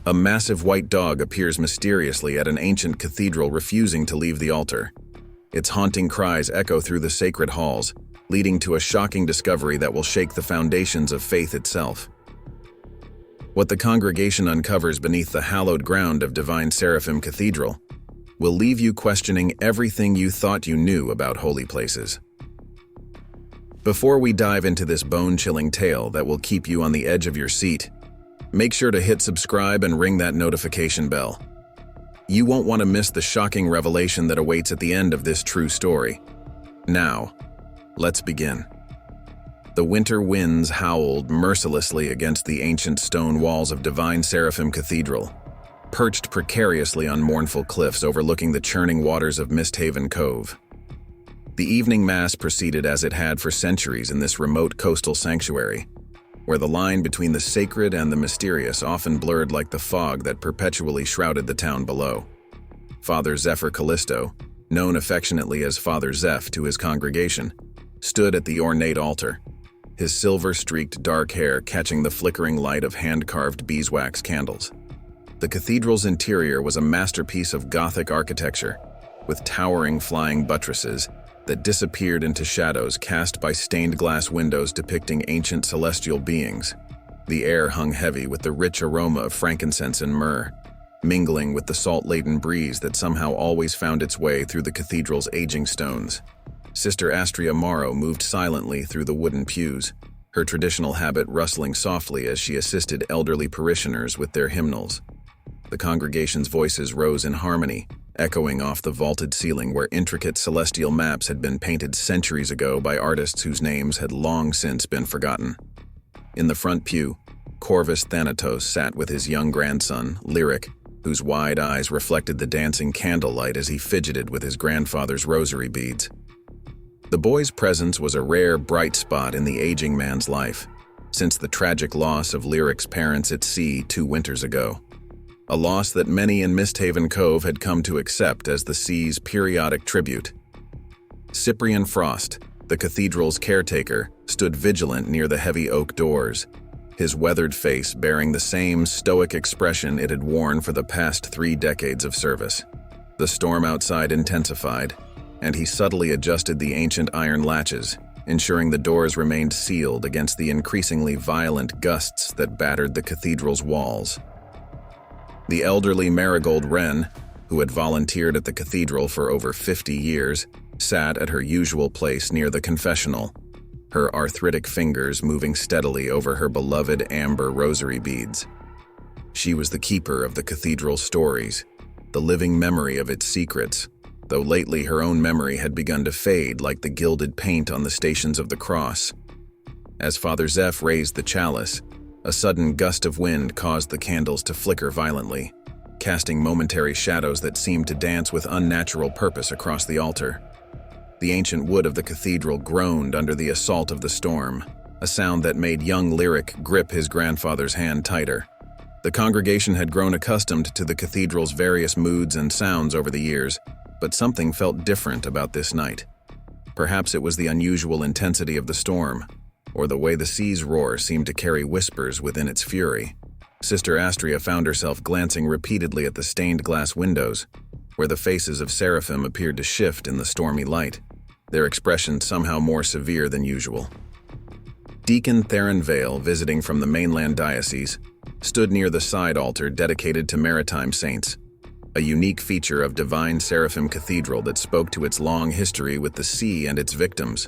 A massive white dog appears mysteriously at an ancient cathedral, refusing to leave the altar. Its haunting cries echo through the sacred halls, leading to a shocking discovery that will shake the foundations of faith itself. What the congregation uncovers beneath the hallowed ground of Divine Seraphim Cathedral will leave you questioning everything you thought you knew about holy places. Before we dive into this bone-chilling tale that will keep you on the edge of your seat, make sure to hit subscribe and ring that notification bell. You won't want to miss the shocking revelation that awaits at the end of this true story. Now, let's begin. The winter winds howled mercilessly against the ancient stone walls of Divine Seraphim Cathedral, perched precariously on Mournful Cliffs overlooking the churning waters of Misthaven Cove. The evening mass proceeded as it had for centuries in this remote coastal sanctuary, where the line between the sacred and the mysterious often blurred like the fog that perpetually shrouded the town below. Father Zephyr Callisto, known affectionately as Father Zeph to his congregation, stood at the ornate altar, his silver-streaked dark hair catching the flickering light of hand-carved beeswax candles. The cathedral's interior was a masterpiece of Gothic architecture, with towering flying buttresses that disappeared into shadows cast by stained glass windows depicting ancient celestial beings. The air hung heavy with the rich aroma of frankincense and myrrh, mingling with the salt-laden breeze that somehow always found its way through the cathedral's aging stones. Sister Astria Morrow moved silently through the wooden pews, her traditional habit rustling softly as she assisted elderly parishioners with their hymnals. The congregation's voices rose in harmony, echoing off the vaulted ceiling where intricate celestial maps had been painted centuries ago by artists whose names had long since been forgotten. In the front pew, Corvus Thanatos sat with his young grandson, Lyric, whose wide eyes reflected the dancing candlelight as he fidgeted with his grandfather's rosary beads. The boy's presence was a rare, bright spot in the aging man's life, since the tragic loss of Lyric's parents at sea 2 winters ago. A loss that many in Misthaven Cove had come to accept as the sea's periodic tribute. Cyprian Frost, the cathedral's caretaker, stood vigilant near the heavy oak doors, his weathered face bearing the same stoic expression it had worn for the past 3 decades of service. The storm outside intensified, and he subtly adjusted the ancient iron latches, ensuring the doors remained sealed against the increasingly violent gusts that battered the cathedral's walls. The elderly Marigold Wren, who had volunteered at the cathedral for over 50 years, sat at her usual place near the confessional, her arthritic fingers moving steadily over her beloved amber rosary beads. She was the keeper of the cathedral's stories, the living memory of its secrets, though lately her own memory had begun to fade like the gilded paint on the Stations of the Cross. As Father Zeph raised the chalice, a sudden gust of wind caused the candles to flicker violently, casting momentary shadows that seemed to dance with unnatural purpose across the altar. The ancient wood of the cathedral groaned under the assault of the storm, a sound that made young Lyric grip his grandfather's hand tighter. The congregation had grown accustomed to the cathedral's various moods and sounds over the years, but something felt different about this night. Perhaps it was the unusual intensity of the storm, or the way the sea's roar seemed to carry whispers within its fury. Sister Astria found herself glancing repeatedly at the stained glass windows, where the faces of seraphim appeared to shift in the stormy light, their expressions somehow more severe than usual. Deacon Theron Vale, visiting from the mainland diocese, stood near the side altar dedicated to maritime saints, a unique feature of Divine Seraphim Cathedral that spoke to its long history with the sea and its victims.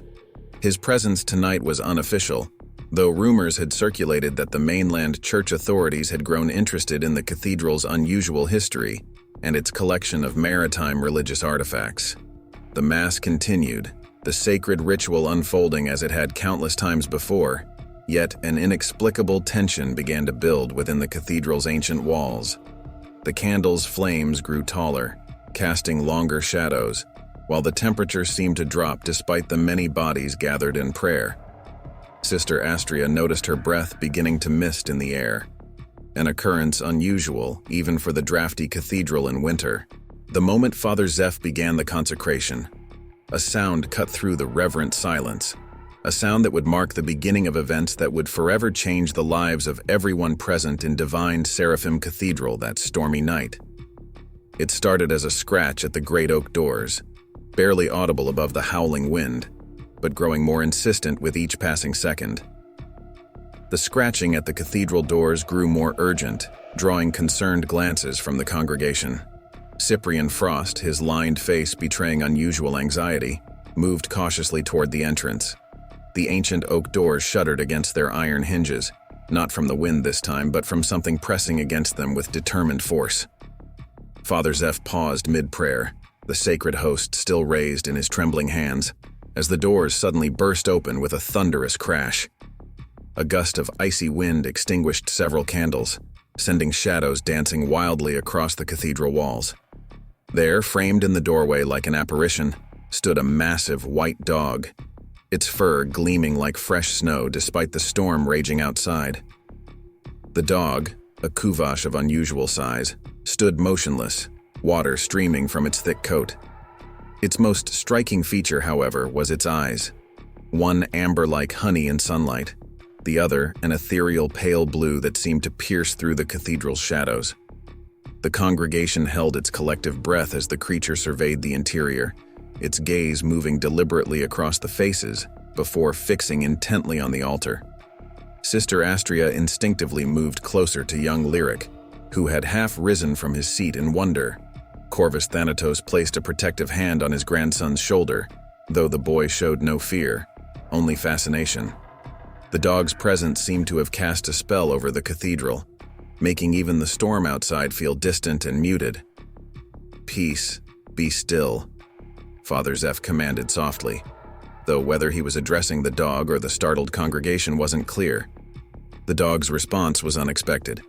His presence tonight was unofficial, though rumors had circulated that the mainland church authorities had grown interested in the cathedral's unusual history and its collection of maritime religious artifacts. The Mass continued, the sacred ritual unfolding as it had countless times before, yet an inexplicable tension began to build within the cathedral's ancient walls. The candles' flames grew taller, casting longer shadows, while the temperature seemed to drop despite the many bodies gathered in prayer. Sister Astria noticed her breath beginning to mist in the air, an occurrence unusual even for the drafty cathedral in winter. The moment Father Zeph began the consecration, a sound cut through the reverent silence, a sound that would mark the beginning of events that would forever change the lives of everyone present in Divine Seraphim Cathedral that stormy night. It started as a scratch at the great oak doors, barely audible above the howling wind, but growing more insistent with each passing second. The scratching at the cathedral doors grew more urgent, drawing concerned glances from the congregation. Cyprian Frost, his lined face betraying unusual anxiety, moved cautiously toward the entrance. The ancient oak doors shuddered against their iron hinges, not from the wind this time, but from something pressing against them with determined force. Father Zeph paused mid-prayer, the sacred host still raised in his trembling hands, as the doors suddenly burst open with a thunderous crash. A gust of icy wind extinguished several candles, sending shadows dancing wildly across the cathedral walls. There, framed in the doorway like an apparition, stood a massive white dog, its fur gleaming like fresh snow despite the storm raging outside. The dog, a kuvash of unusual size, stood motionless, water streaming from its thick coat. Its most striking feature, however, was its eyes, one amber like honey in sunlight, the other an ethereal pale blue that seemed to pierce through the cathedral's shadows. The congregation held its collective breath as the creature surveyed the interior, its gaze moving deliberately across the faces before fixing intently on the altar. Sister Astria instinctively moved closer to young Lyric, who had half risen from his seat in wonder. Corvus Thanatos placed a protective hand on his grandson's shoulder, though the boy showed no fear, only fascination. The dog's presence seemed to have cast a spell over the cathedral, making even the storm outside feel distant and muted. "Peace, be still," Father Zeph commanded softly, though whether he was addressing the dog or the startled congregation wasn't clear. The dog's response was unexpected.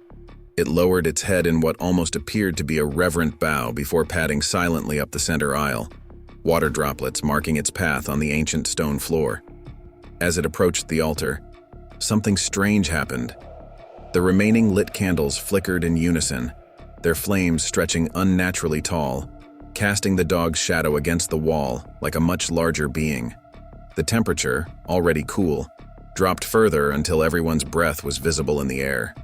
It lowered its head in what almost appeared to be a reverent bow before padding silently up the center aisle, water droplets marking its path on the ancient stone floor. As it approached the altar, something strange happened. The remaining lit candles flickered in unison, their flames stretching unnaturally tall, casting the dog's shadow against the wall like a much larger being. The temperature, already cool, dropped further until everyone's breath was visible in the air.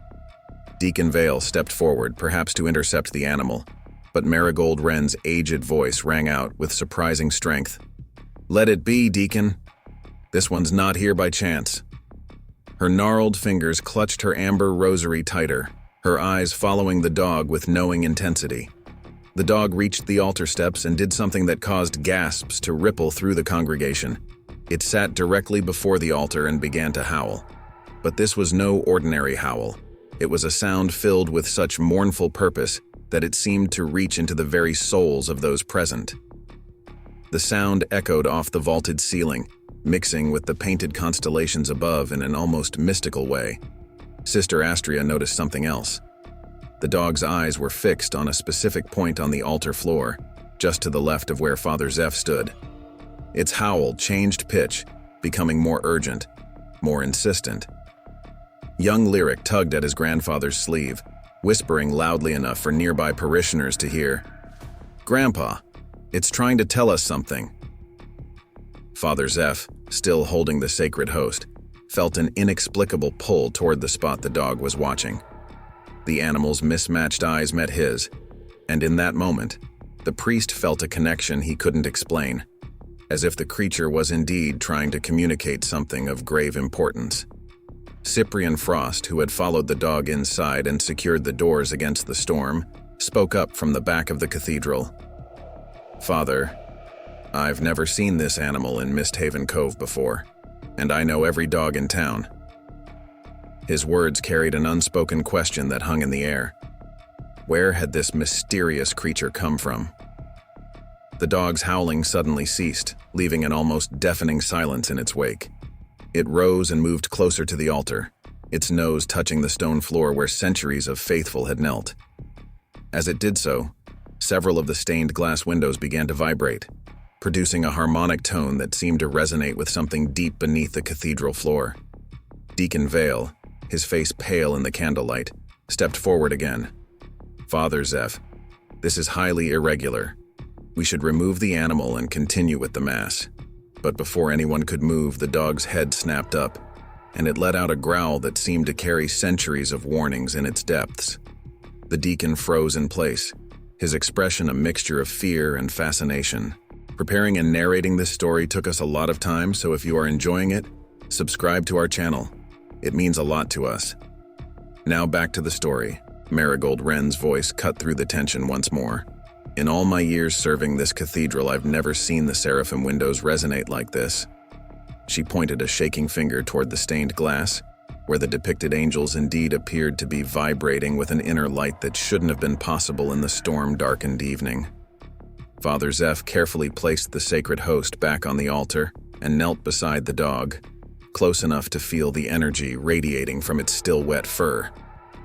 Deacon Vale stepped forward, perhaps to intercept the animal, but Marigold Wren's aged voice rang out with surprising strength. "Let it be, Deacon. This one's not here by chance." Her gnarled fingers clutched her amber rosary tighter, her eyes following the dog with knowing intensity. The dog reached the altar steps and did something that caused gasps to ripple through the congregation. It sat directly before the altar and began to howl. But this was no ordinary howl. It was a sound filled with such mournful purpose that it seemed to reach into the very souls of those present. The sound echoed off the vaulted ceiling, mixing with the painted constellations above in an almost mystical way. Sister Astria noticed something else. The dog's eyes were fixed on a specific point on the altar floor, just to the left of where Father Zeph stood. Its howl changed pitch, becoming more urgent, more insistent. Young Lyric tugged at his grandfather's sleeve, whispering loudly enough for nearby parishioners to hear. "Grandpa, it's trying to tell us something." Father Zeph, still holding the sacred host, felt an inexplicable pull toward the spot the dog was watching. The animal's mismatched eyes met his, and in that moment, the priest felt a connection he couldn't explain, as if the creature was indeed trying to communicate something of grave importance. Cyprian Frost, who had followed the dog inside and secured the doors against the storm, spoke up from the back of the cathedral. "Father, I've never seen this animal in Misthaven Cove before, and I know every dog in town." His words carried an unspoken question that hung in the air. Where had this mysterious creature come from? The dog's howling suddenly ceased, leaving an almost deafening silence in its wake. It rose and moved closer to the altar, its nose touching the stone floor where centuries of faithful had knelt. As it did so, several of the stained glass windows began to vibrate, producing a harmonic tone that seemed to resonate with something deep beneath the cathedral floor. Deacon Vale, his face pale in the candlelight, stepped forward again. "Father Zeph, this is highly irregular. We should remove the animal and continue with the mass." but before anyone could move, the dog's head snapped up, and it let out a growl that seemed to carry centuries of warnings in its depths. The deacon froze in place, his expression a mixture of fear and fascination. Preparing and narrating this story took us a lot of time, so if you are enjoying it, subscribe to our channel. It means a lot to us. Now back to the story. Marigold Wren's voice cut through the tension once more. In all my years serving this cathedral, I've never seen the seraphim windows resonate like this. She pointed a shaking finger toward the stained glass, where the depicted angels indeed appeared to be vibrating with an inner light that shouldn't have been possible in the storm-darkened evening. Father Zeph carefully placed the sacred host back on the altar and knelt beside the dog, close enough to feel the energy radiating from its still wet fur.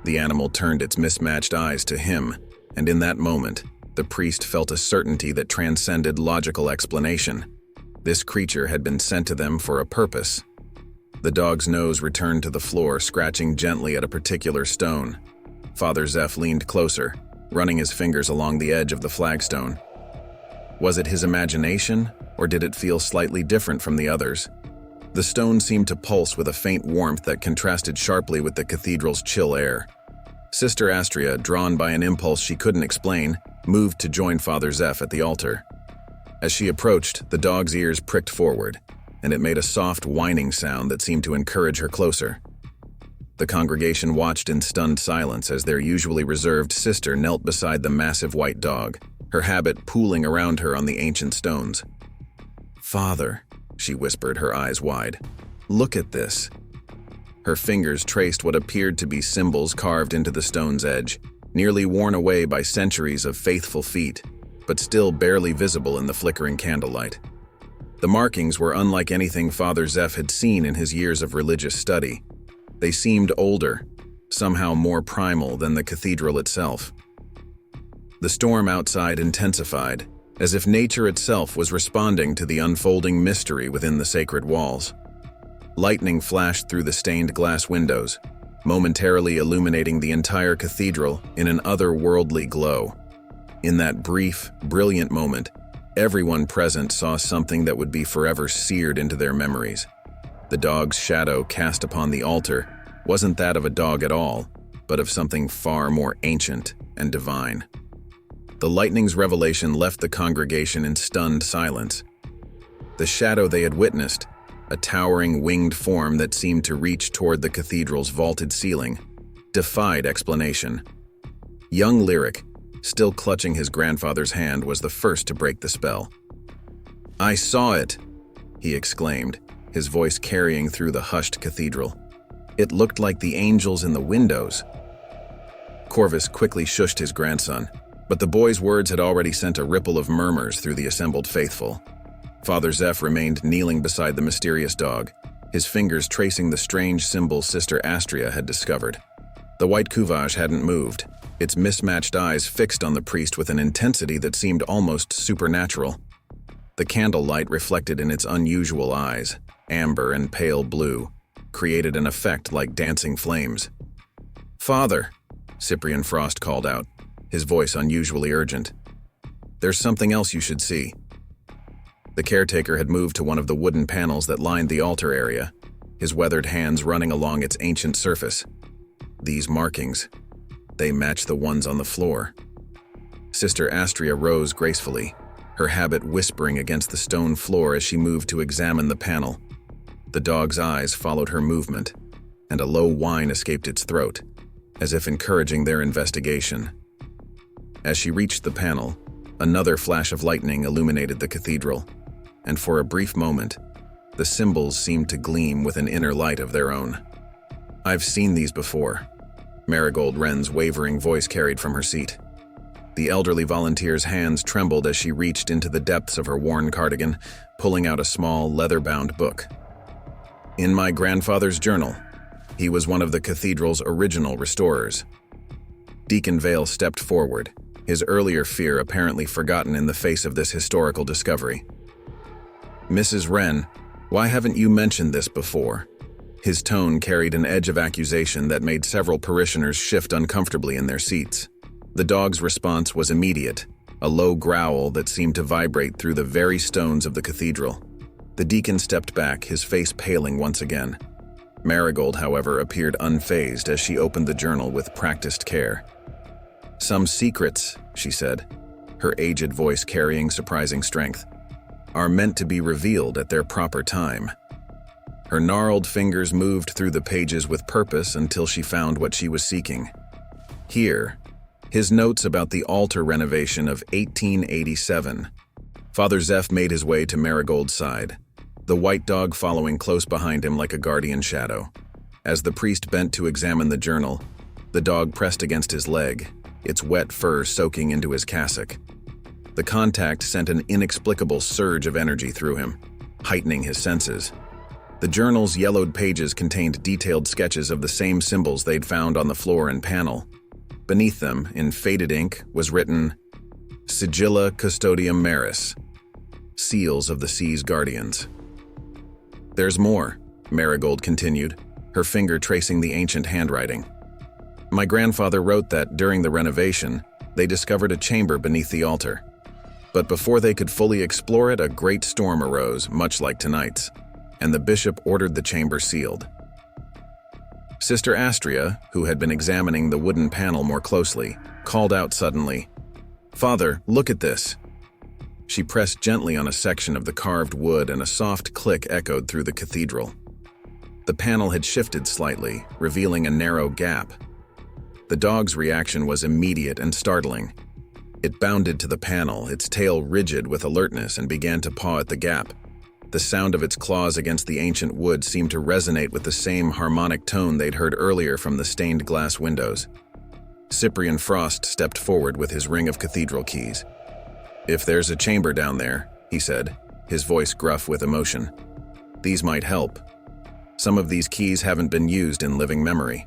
The animal turned its mismatched eyes to him, and in that moment, the priest felt a certainty that transcended logical explanation. This creature had been sent to them for a purpose. The dog's nose returned to the floor, scratching gently at a particular stone. Father Zeph leaned closer, running his fingers along the edge of the flagstone. Was it his imagination, or did it feel slightly different from the others? The stone seemed to pulse with a faint warmth that contrasted sharply with the cathedral's chill air. Sister Astria, drawn by an impulse she couldn't explain, moved to join Father Zeph at the altar. As she approached, the dog's ears pricked forward, and it made a soft whining sound that seemed to encourage her closer. The congregation watched in stunned silence as their usually reserved sister knelt beside the massive white dog, her habit pooling around her on the ancient stones. "Father," she whispered, her eyes wide, "look at this." Her fingers traced what appeared to be symbols carved into the stone's edge, nearly worn away by centuries of faithful feet, but still barely visible in the flickering candlelight. The markings were unlike anything Father Zeph had seen in his years of religious study. They seemed older, somehow more primal than the cathedral itself. The storm outside intensified, as if nature itself was responding to the unfolding mystery within the sacred walls. Lightning flashed through the stained glass windows, momentarily illuminating the entire cathedral in an otherworldly glow. In that brief, brilliant moment, everyone present saw something that would be forever seared into their memories. The dog's shadow cast upon the altar wasn't that of a dog at all, but of something far more ancient and divine. The lightning's revelation left the congregation in stunned silence. The shadow they had witnessed, a towering winged form that seemed to reach toward the cathedral's vaulted ceiling, defied explanation. Young Lyric, still clutching his grandfather's hand, was the first to break the spell. "I saw it," he exclaimed, his voice carrying through the hushed cathedral. "It looked like the angels in the windows." Corvus quickly shushed his grandson, but the boy's words had already sent a ripple of murmurs through the assembled faithful. Father Zeph remained kneeling beside the mysterious dog, his fingers tracing the strange symbol Sister Astria had discovered. The white couvage hadn't moved, its mismatched eyes fixed on the priest with an intensity that seemed almost supernatural. The candlelight reflected in its unusual eyes, amber and pale blue, created an effect like dancing flames. "Father," Cyprian Frost called out, his voice unusually urgent. "There's something else you should see." The caretaker had moved to one of the wooden panels that lined the altar area, his weathered hands running along its ancient surface. These markings, they matched the ones on the floor. Sister Astria rose gracefully, her habit whispering against the stone floor as she moved to examine the panel. The dog's eyes followed her movement, and a low whine escaped its throat, as if encouraging their investigation. As she reached the panel, another flash of lightning illuminated the cathedral, and for a brief moment, the symbols seemed to gleam with an inner light of their own. "I've seen these before," Marigold Wren's wavering voice carried from her seat. The elderly volunteer's hands trembled as she reached into the depths of her worn cardigan, pulling out a small, leather-bound book. "In my grandfather's journal. He was one of the cathedral's original restorers." Deacon Vale stepped forward, his earlier fear apparently forgotten in the face of this historical discovery. "Mrs. Wren, why haven't you mentioned this before?" His tone carried an edge of accusation that made several parishioners shift uncomfortably in their seats. The dog's response was immediate, a low growl that seemed to vibrate through the very stones of the cathedral. The deacon stepped back, his face paling once again. Marigold, however, appeared unfazed as she opened the journal with practiced care. "Some secrets," she said, her aged voice carrying surprising strength, "are meant to be revealed at their proper time." Her gnarled fingers moved through the pages with purpose until she found what she was seeking. Here, his notes about the altar renovation of 1887. Father Zeph made his way to Marigold's side, the white dog following close behind him like a guardian shadow. As the priest bent to examine the journal, the dog pressed against his leg, its wet fur soaking into his cassock. The contact sent an inexplicable surge of energy through him, heightening his senses. The journal's yellowed pages contained detailed sketches of the same symbols they'd found on the floor and panel. Beneath them, in faded ink, was written, "Sigilla Custodium Maris," seals of the sea's guardians. "There's more," Marigold continued, her finger tracing the ancient handwriting. "My grandfather wrote that, during the renovation, they discovered a chamber beneath the altar. But before they could fully explore it, a great storm arose, much like tonight's, and the bishop ordered the chamber sealed." Sister Astria, who had been examining the wooden panel more closely, called out suddenly, "Father, look at this." She pressed gently on a section of the carved wood and a soft click echoed through the cathedral. The panel had shifted slightly, revealing a narrow gap. The dog's reaction was immediate and startling. It bounded to the panel, its tail rigid with alertness, and began to paw at the gap. The sound of its claws against the ancient wood seemed to resonate with the same harmonic tone they'd heard earlier from the stained glass windows. Cyprian Frost stepped forward with his ring of cathedral keys. "If there's a chamber down there," he said, his voice gruff with emotion, "these might help. Some of these keys haven't been used in living memory."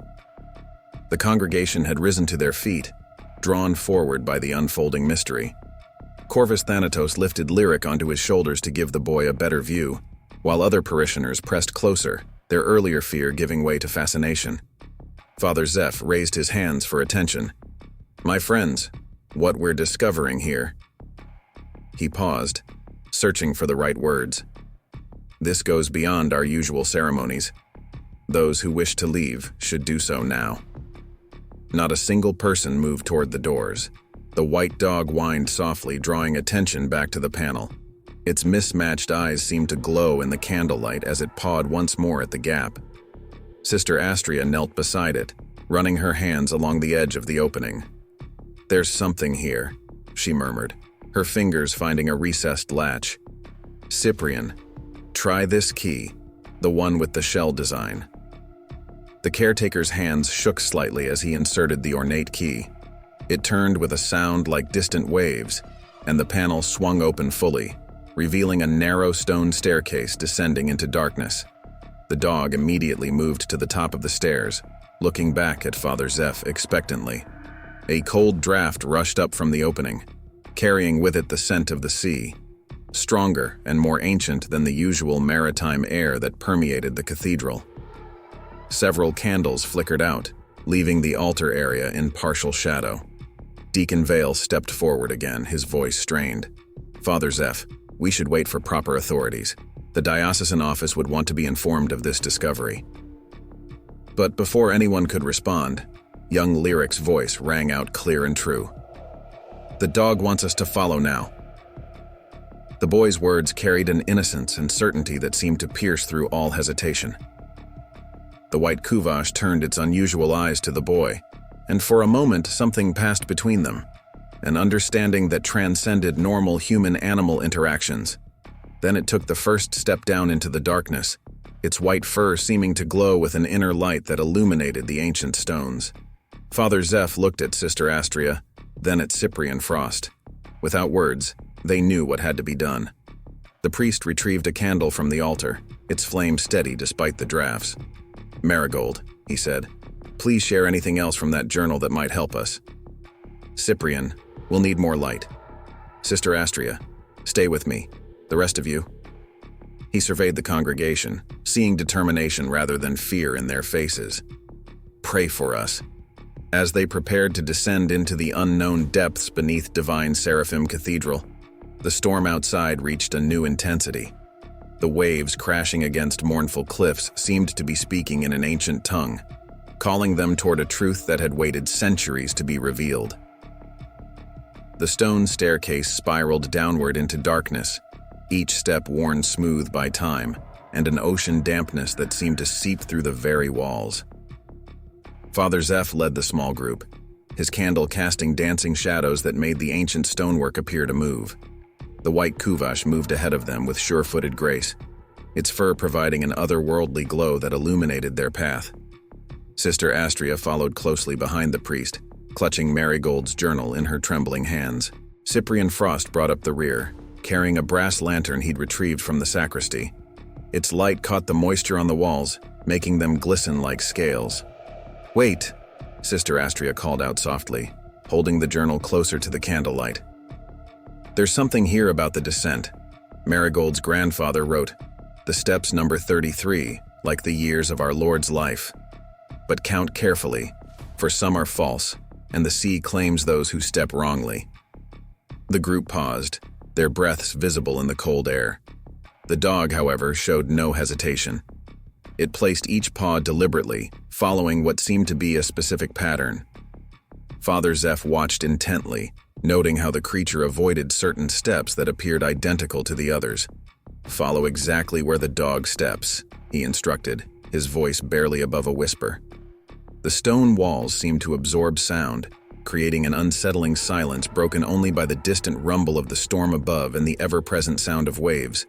The congregation had risen to their feet, drawn forward by the unfolding mystery. Corvus Thanatos lifted Lyric onto his shoulders to give the boy a better view, while other parishioners pressed closer, their earlier fear giving way to fascination. Father Zeph raised his hands for attention. "My friends, what we're discovering here." He paused, searching for the right words. "This goes beyond our usual ceremonies. Those who wish to leave should do so now." Not a single person moved toward the doors. The white dog whined softly, drawing attention back to the panel. Its mismatched eyes seemed to glow in the candlelight as it pawed once more at the gap. Sister Astria knelt beside it, running her hands along the edge of the opening. "There's something here," she murmured, her fingers finding a recessed latch. "Cyprian, try this key, the one with the shell design." The caretaker's hands shook slightly as he inserted the ornate key. It turned with a sound like distant waves, and the panel swung open fully, revealing a narrow stone staircase descending into darkness. The dog immediately moved to the top of the stairs, looking back at Father Zeph expectantly. A cold draft rushed up from the opening, carrying with it the scent of the sea, stronger and more ancient than the usual maritime air that permeated the cathedral. Several candles flickered out, leaving the altar area in partial shadow. Deacon Vale stepped forward again, his voice strained. "Father Zeph, we should wait for proper authorities. The diocesan office would want to be informed of this discovery." But before anyone could respond, young Lyric's voice rang out clear and true. "The dog wants us to follow now." The boy's words carried an innocence and certainty that seemed to pierce through all hesitation. The white Kuvash turned its unusual eyes to the boy, and for a moment something passed between them, an understanding that transcended normal human-animal interactions. Then it took the first step down into the darkness, its white fur seeming to glow with an inner light that illuminated the ancient stones. Father Zeph looked at Sister Astria, then at Cyprian Frost. Without words, they knew what had to be done. The priest retrieved a candle from the altar, its flame steady despite the drafts. "Marigold," he said, "please share anything else from that journal that might help us." "Cyprian, we'll need more light. Sister Astria, stay with me. The rest of you." He surveyed the congregation, seeing determination rather than fear in their faces. "Pray for us." As they prepared to descend into the unknown depths beneath Divine Seraphim Cathedral, the storm outside reached a new intensity. The waves crashing against Mournful Cliffs seemed to be speaking in an ancient tongue, calling them toward a truth that had waited centuries to be revealed. The stone staircase spiraled downward into darkness, each step worn smooth by time, and an ocean dampness that seemed to seep through the very walls. Father Zeph led the small group, his candle casting dancing shadows that made the ancient stonework appear to move. The white kuvash moved ahead of them with sure-footed grace, its fur providing an otherworldly glow that illuminated their path. Sister Astria followed closely behind the priest, clutching Marigold's journal in her trembling hands. Cyprian Frost brought up the rear, carrying a brass lantern he'd retrieved from the sacristy. Its light caught the moisture on the walls, making them glisten like scales. "Wait," Sister Astria called out softly, holding the journal closer to the candlelight. "There's something here about the descent." Marigold's grandfather wrote, "The steps number 33, like the years of our Lord's life. But count carefully, for some are false, and the sea claims those who step wrongly." The group paused, their breaths visible in the cold air. The dog, however, showed no hesitation. It placed each paw deliberately, following what seemed to be a specific pattern. Father Zeph watched intently, noting how the creature avoided certain steps that appeared identical to the others. "Follow exactly where the dog steps," he instructed, his voice barely above a whisper. The stone walls seemed to absorb sound, creating an unsettling silence broken only by the distant rumble of the storm above and the ever-present sound of waves.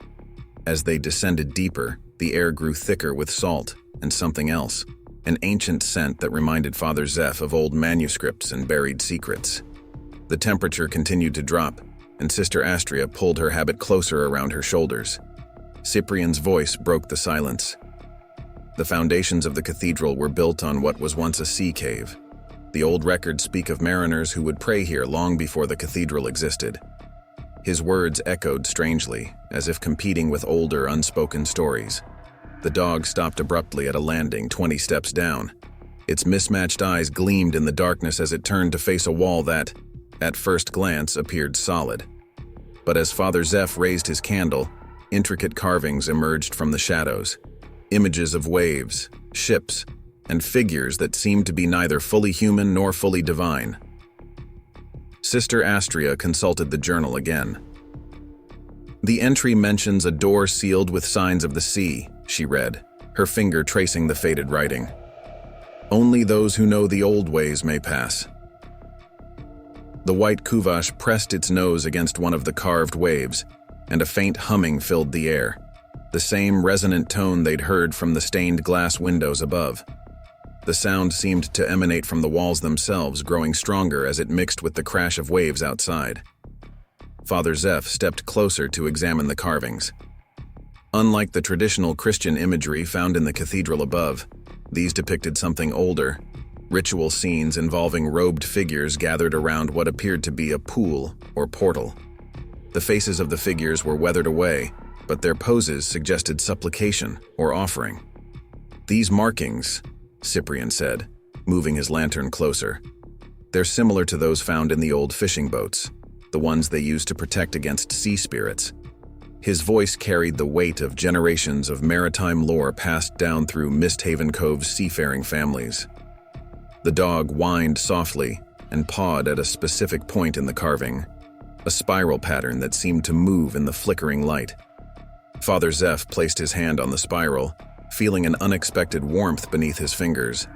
As they descended deeper, the air grew thicker with salt and something else, an ancient scent that reminded Father Zeph of old manuscripts and buried secrets. The temperature continued to drop, and Sister Astria pulled her habit closer around her shoulders. Cyprian's voice broke the silence. The foundations of the cathedral were built on what was once a sea cave. The old records speak of mariners who would pray here long before the cathedral existed. His words echoed strangely, as if competing with older, unspoken stories. The dog stopped abruptly at a landing 20 steps down. Its mismatched eyes gleamed in the darkness as it turned to face a wall that, at first glance, appeared solid. But as Father Zeph raised his candle, intricate carvings emerged from the shadows. Images of waves, ships, and figures that seemed to be neither fully human nor fully divine. Sister Astria consulted the journal again. "The entry mentions a door sealed with signs of the sea," she read, her finger tracing the faded writing. "Only those who know the old ways may pass." The white kuvash pressed its nose against one of the carved waves, and a faint humming filled the air, the same resonant tone they'd heard from the stained glass windows above. The sound seemed to emanate from the walls themselves, growing stronger as it mixed with the crash of waves outside. Father Zeph stepped closer to examine the carvings. Unlike the traditional Christian imagery found in the cathedral above, these depicted something older, ritual scenes involving robed figures gathered around what appeared to be a pool or portal. The faces of the figures were weathered away, but their poses suggested supplication or offering. "These markings," Cyprian said, moving his lantern closer. "They're similar to those found in the old fishing boats, the ones they used to protect against sea spirits." His voice carried the weight of generations of maritime lore passed down through Misthaven Cove's seafaring families. The dog whined softly and pawed at a specific point in the carving, a spiral pattern that seemed to move in the flickering light. Father Zeph placed his hand on the spiral, feeling an unexpected warmth beneath his fingers.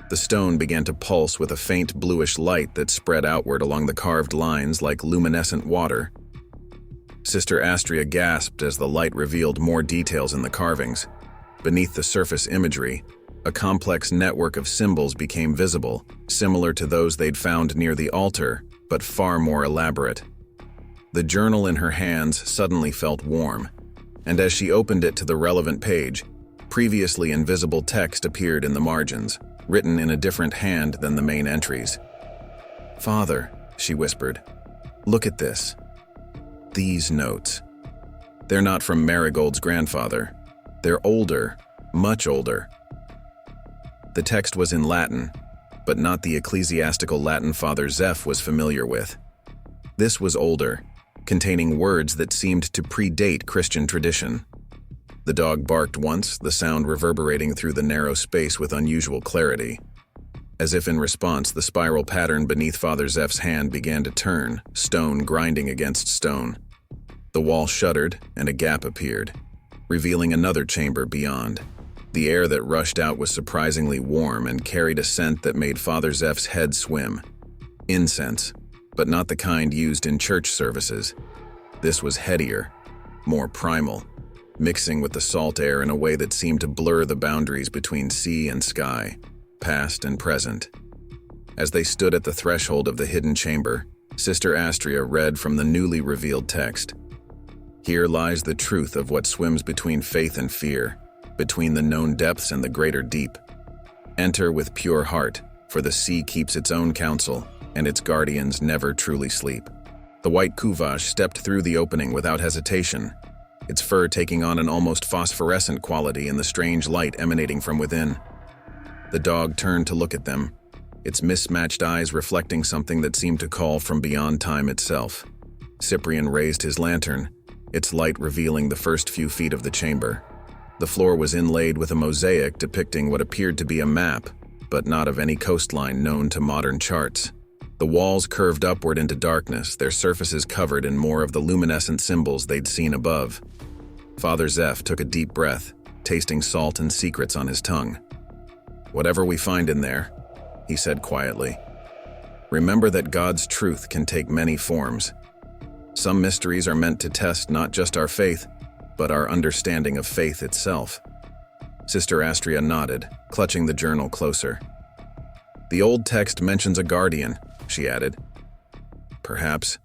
The stone began to pulse with a faint bluish light that spread outward along the carved lines like luminescent water. Sister Astria gasped as the light revealed more details in the carvings. Beneath the surface imagery, a complex network of symbols became visible, similar to those they'd found near the altar, but far more elaborate. The journal in her hands suddenly felt warm, and as she opened it to the relevant page, previously invisible text appeared in the margins, written in a different hand than the main entries. "Father," she whispered, "look at this. These notes. They're not from Marigold's grandfather. They're older, much older." The text was in Latin, but not the ecclesiastical Latin Father Zeph was familiar with. This was older, containing words that seemed to predate Christian tradition. The dog barked once, the sound reverberating through the narrow space with unusual clarity. As if in response, the spiral pattern beneath Father Zeph's hand began to turn, stone grinding against stone. The wall shuddered, and a gap appeared, revealing another chamber beyond. The air that rushed out was surprisingly warm and carried a scent that made Father Zeph's head swim. Incense, but not the kind used in church services. This was headier, more primal, mixing with the salt air in a way that seemed to blur the boundaries between sea and sky, past and present. As they stood at the threshold of the hidden chamber, Sister Astria read from the newly revealed text. Here lies the truth of what swims between faith and fear, between the known depths and the greater deep. Enter with pure heart, for the sea keeps its own counsel, and its guardians never truly sleep. The white Kuvash stepped through the opening without hesitation, its fur taking on an almost phosphorescent quality in the strange light emanating from within. The dog turned to look at them, its mismatched eyes reflecting something that seemed to call from beyond time itself. Cyprian raised his lantern, its light revealing the first few feet of the chamber. The floor was inlaid with a mosaic depicting what appeared to be a map, but not of any coastline known to modern charts. The walls curved upward into darkness, their surfaces covered in more of the luminescent symbols they'd seen above. Father Zeph took a deep breath, tasting salt and secrets on his tongue. "Whatever we find in there," he said quietly, "remember that God's truth can take many forms. Some mysteries are meant to test not just our faith, but our understanding of faith itself." Sister Astria nodded, clutching the journal closer. "The old text mentions a guardian," she added. "Perhaps."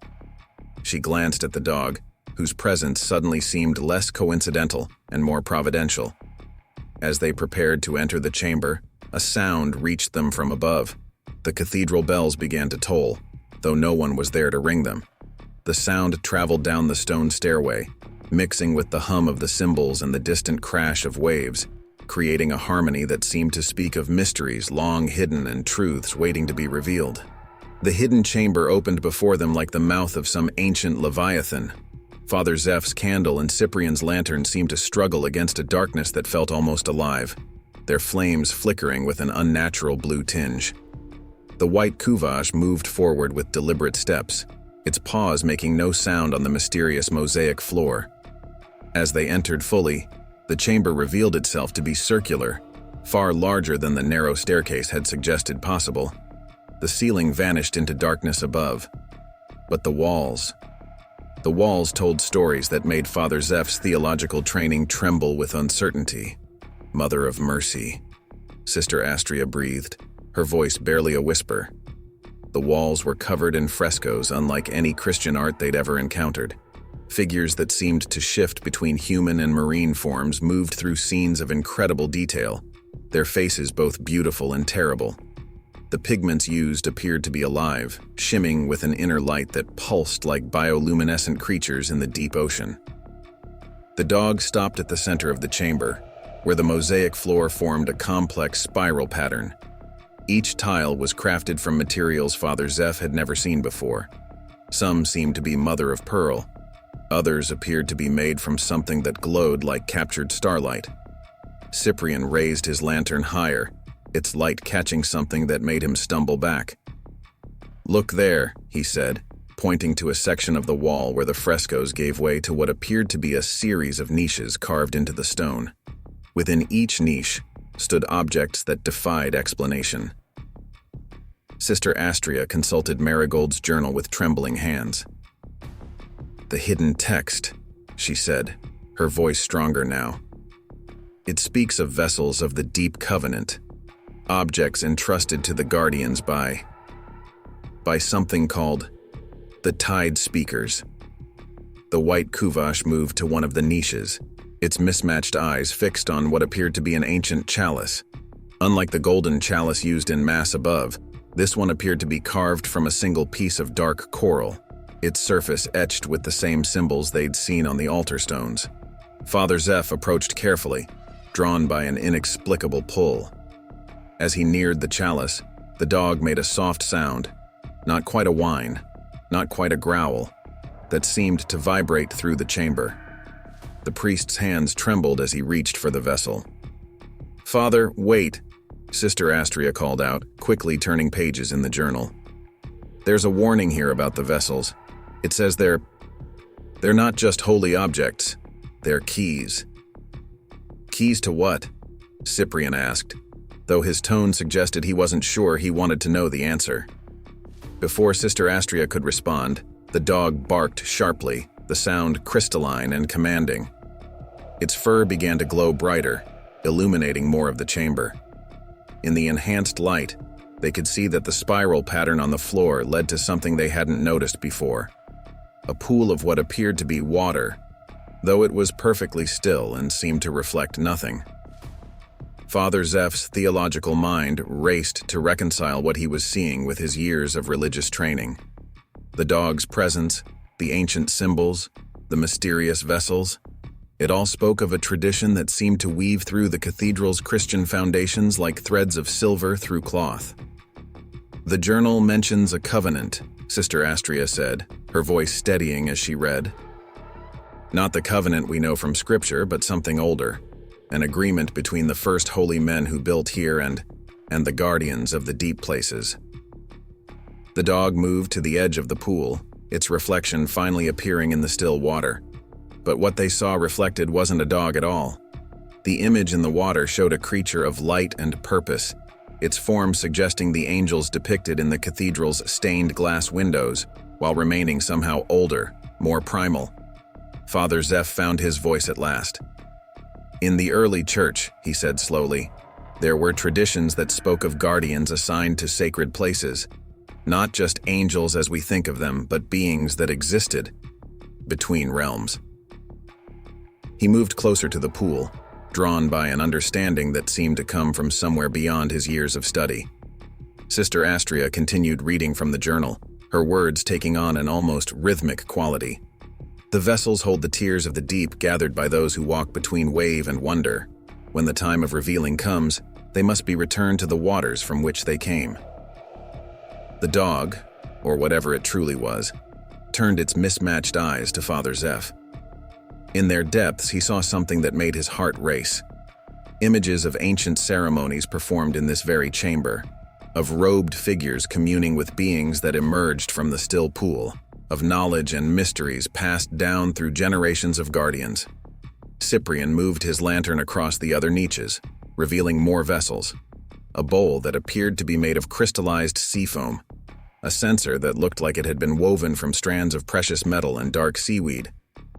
She glanced at the dog, whose presence suddenly seemed less coincidental and more providential. As they prepared to enter the chamber, a sound reached them from above. The cathedral bells began to toll, though no one was there to ring them. The sound traveled down the stone stairway, mixing with the hum of the cymbals and the distant crash of waves, creating a harmony that seemed to speak of mysteries long hidden and truths waiting to be revealed. The hidden chamber opened before them like the mouth of some ancient leviathan. Father Zeph's candle and Cyprian's lantern seemed to struggle against a darkness that felt almost alive, their flames flickering with an unnatural blue tinge. The white Kuvash moved forward with deliberate steps, its paws making no sound on the mysterious mosaic floor. As they entered fully, the chamber revealed itself to be circular, far larger than the narrow staircase had suggested possible. The ceiling vanished into darkness above, but the walls told stories that made Father Zeph's theological training tremble with uncertainty. "Mother of Mercy," Sister Astria breathed, her voice barely a whisper. The walls were covered in frescoes unlike any Christian art they'd ever encountered. Figures that seemed to shift between human and marine forms moved through scenes of incredible detail, their faces both beautiful and terrible. The pigments used appeared to be alive, shimming with an inner light that pulsed like bioluminescent creatures in the deep ocean. The dog stopped at the center of the chamber, where the mosaic floor formed a complex spiral pattern. Each tile was crafted from materials Father Zeph had never seen before. Some seemed to be mother of pearl. Others appeared to be made from something that glowed like captured starlight. Cyprian raised his lantern higher, its light catching something that made him stumble back. "Look there," he said, pointing to a section of the wall where the frescoes gave way to what appeared to be a series of niches carved into the stone. Within each niche stood objects that defied explanation. Sister Astria consulted Marigold's journal with trembling hands. "The hidden text," she said, her voice stronger now. "It speaks of vessels of the deep covenant, objects entrusted to the guardians by something called the Tide Speakers." The white Kuvash moved to one of the niches, its mismatched eyes fixed on what appeared to be an ancient chalice. Unlike the golden chalice used in Mass above, this one appeared to be carved from a single piece of dark coral, its surface etched with the same symbols they'd seen on the altar stones. Father Zeph approached carefully, drawn by an inexplicable pull. As he neared the chalice, the dog made a soft sound, not quite a whine, not quite a growl, that seemed to vibrate through the chamber. The priest's hands trembled as he reached for the vessel. "Father, wait," Sister Astria called out, quickly turning pages in the journal. "There's a warning here about the vessels. It says they're not just holy objects, they're keys." "Keys to what?" Cyprian asked, though his tone suggested he wasn't sure he wanted to know the answer. Before Sister Astria could respond, the dog barked sharply, the sound crystalline and commanding. Its fur began to glow brighter, illuminating more of the chamber. In the enhanced light, they could see that the spiral pattern on the floor led to something they hadn't noticed before. A pool of what appeared to be water, though it was perfectly still and seemed to reflect nothing. Father Zeph's theological mind raced to reconcile what he was seeing with his years of religious training. The dog's presence, the ancient symbols, the mysterious vessels, it all spoke of a tradition that seemed to weave through the cathedral's Christian foundations like threads of silver through cloth. "The journal mentions a covenant," Sister Astria said, her voice steadying as she read. "Not the covenant we know from Scripture, but something older. An agreement between the first holy men who built here and the guardians of the deep places." The dog moved to the edge of the pool, its reflection finally appearing in the still water. But what they saw reflected wasn't a dog at all. The image in the water showed a creature of light and purpose, its form suggesting the angels depicted in the cathedral's stained glass windows, while remaining somehow older, more primal. Father Zeph found his voice at last. "In the early church," he said slowly, "there were traditions that spoke of guardians assigned to sacred places, not just angels as we think of them, but beings that existed between realms." He moved closer to the pool, drawn by an understanding that seemed to come from somewhere beyond his years of study. Sister Astria continued reading from the journal, her words taking on an almost rhythmic quality. "The vessels hold the tears of the deep gathered by those who walk between wave and wonder. When the time of revealing comes, they must be returned to the waters from which they came." The dog, or whatever it truly was, turned its mismatched eyes to Father Zeph. In their depths, he saw something that made his heart race. Images of ancient ceremonies performed in this very chamber, of robed figures communing with beings that emerged from the still pool, of knowledge and mysteries passed down through generations of guardians. Cyprian moved his lantern across the other niches, revealing more vessels. A bowl that appeared to be made of crystallized sea foam, a censer that looked like it had been woven from strands of precious metal and dark seaweed,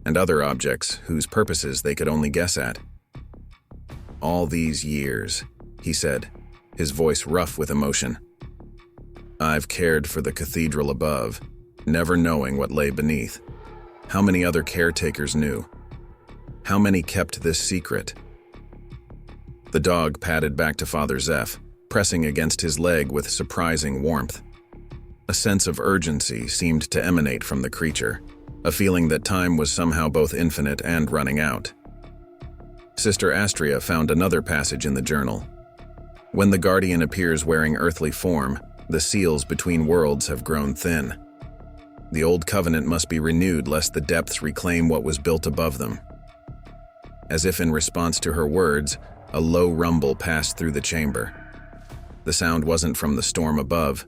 and other objects whose purposes they could only guess at. "All these years," he said, his voice rough with emotion, "I've cared for the cathedral above, never knowing what lay beneath. How many other caretakers knew? How many kept this secret?" The dog padded back to Father Zeph, pressing against his leg with surprising warmth. A sense of urgency seemed to emanate from the creature, a feeling that time was somehow both infinite and running out. Sister Astria found another passage in the journal. "When the guardian appears wearing earthly form, the seals between worlds have grown thin. The old covenant must be renewed lest the depths reclaim what was built above them." As if in response to her words, a low rumble passed through the chamber. The sound wasn't from the storm above,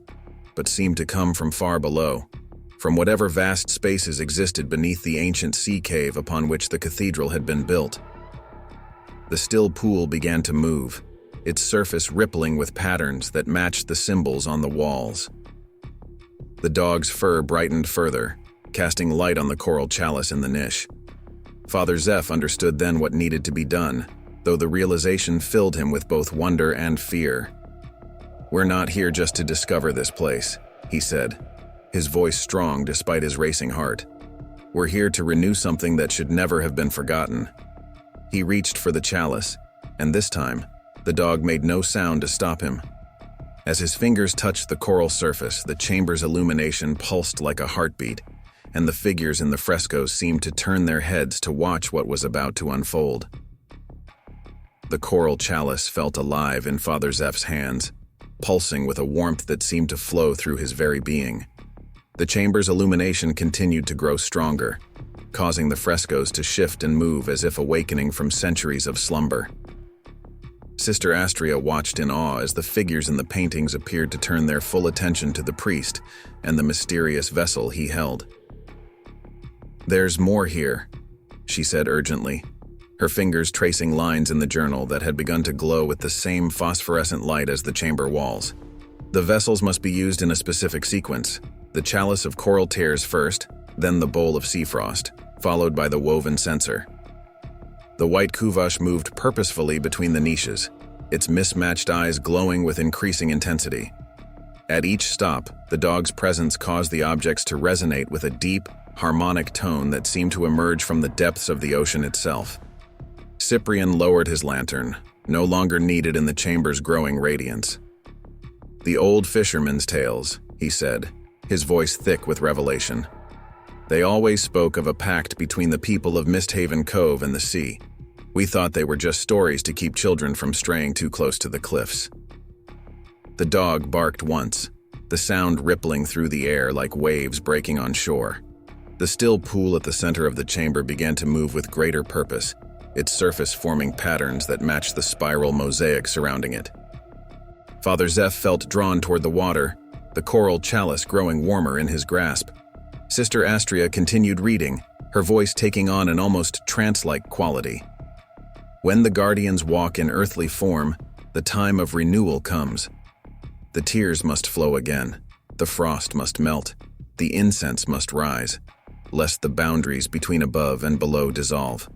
but seemed to come from far below, from whatever vast spaces existed beneath the ancient sea cave upon which the cathedral had been built. The still pool began to move, its surface rippling with patterns that matched the symbols on the walls. The dog's fur brightened further, casting light on the coral chalice in the niche. Father Zeph understood then what needed to be done, though the realization filled him with both wonder and fear. "We're not here just to discover this place," he said, his voice strong despite his racing heart. "We're here to renew something that should never have been forgotten." He reached for the chalice, and this time, the dog made no sound to stop him. As his fingers touched the coral surface, the chamber's illumination pulsed like a heartbeat, and the figures in the frescoes seemed to turn their heads to watch what was about to unfold. The coral chalice felt alive in Father Zeph's hands, pulsing with a warmth that seemed to flow through his very being. The chamber's illumination continued to grow stronger, causing the frescoes to shift and move as if awakening from centuries of slumber. Sister Astria watched in awe as the figures in the paintings appeared to turn their full attention to the priest and the mysterious vessel he held. "There's more here," she said urgently, her fingers tracing lines in the journal that had begun to glow with the same phosphorescent light as the chamber walls. "The vessels must be used in a specific sequence. The chalice of coral tears first, then the bowl of sea frost, followed by the woven censer." The white kuvash moved purposefully between the niches, its mismatched eyes glowing with increasing intensity. At each stop, the dog's presence caused the objects to resonate with a deep, harmonic tone that seemed to emerge from the depths of the ocean itself. Cyprian lowered his lantern, no longer needed in the chamber's growing radiance. "The old fishermen's tales," he said, his voice thick with revelation. "They always spoke of a pact between the people of Misthaven Cove and the sea. We thought they were just stories to keep children from straying too close to the cliffs." The dog barked once, the sound rippling through the air like waves breaking on shore. The still pool at the center of the chamber began to move with greater purpose, its surface forming patterns that matched the spiral mosaic surrounding it. Father Zeph felt drawn toward the water, the coral chalice growing warmer in his grasp. Sister Astria continued reading, her voice taking on an almost trance-like quality. "When the guardians walk in earthly form, the time of renewal comes. The tears must flow again, the frost must melt, the incense must rise, lest the boundaries between above and below dissolve."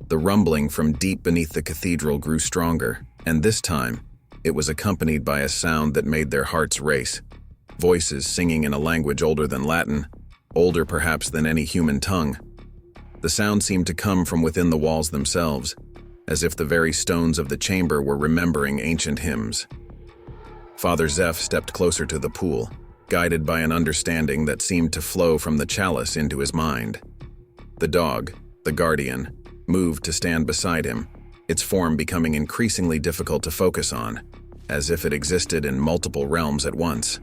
The rumbling from deep beneath the cathedral grew stronger, and this time, it was accompanied by a sound that made their hearts race. Voices singing in a language older than Latin, older perhaps than any human tongue. The sound seemed to come from within the walls themselves, as if the very stones of the chamber were remembering ancient hymns. Father Zeph stepped closer to the pool, guided by an understanding that seemed to flow from the chalice into his mind. The dog, the guardian, moved to stand beside him, its form becoming increasingly difficult to focus on, as if it existed in multiple realms at once.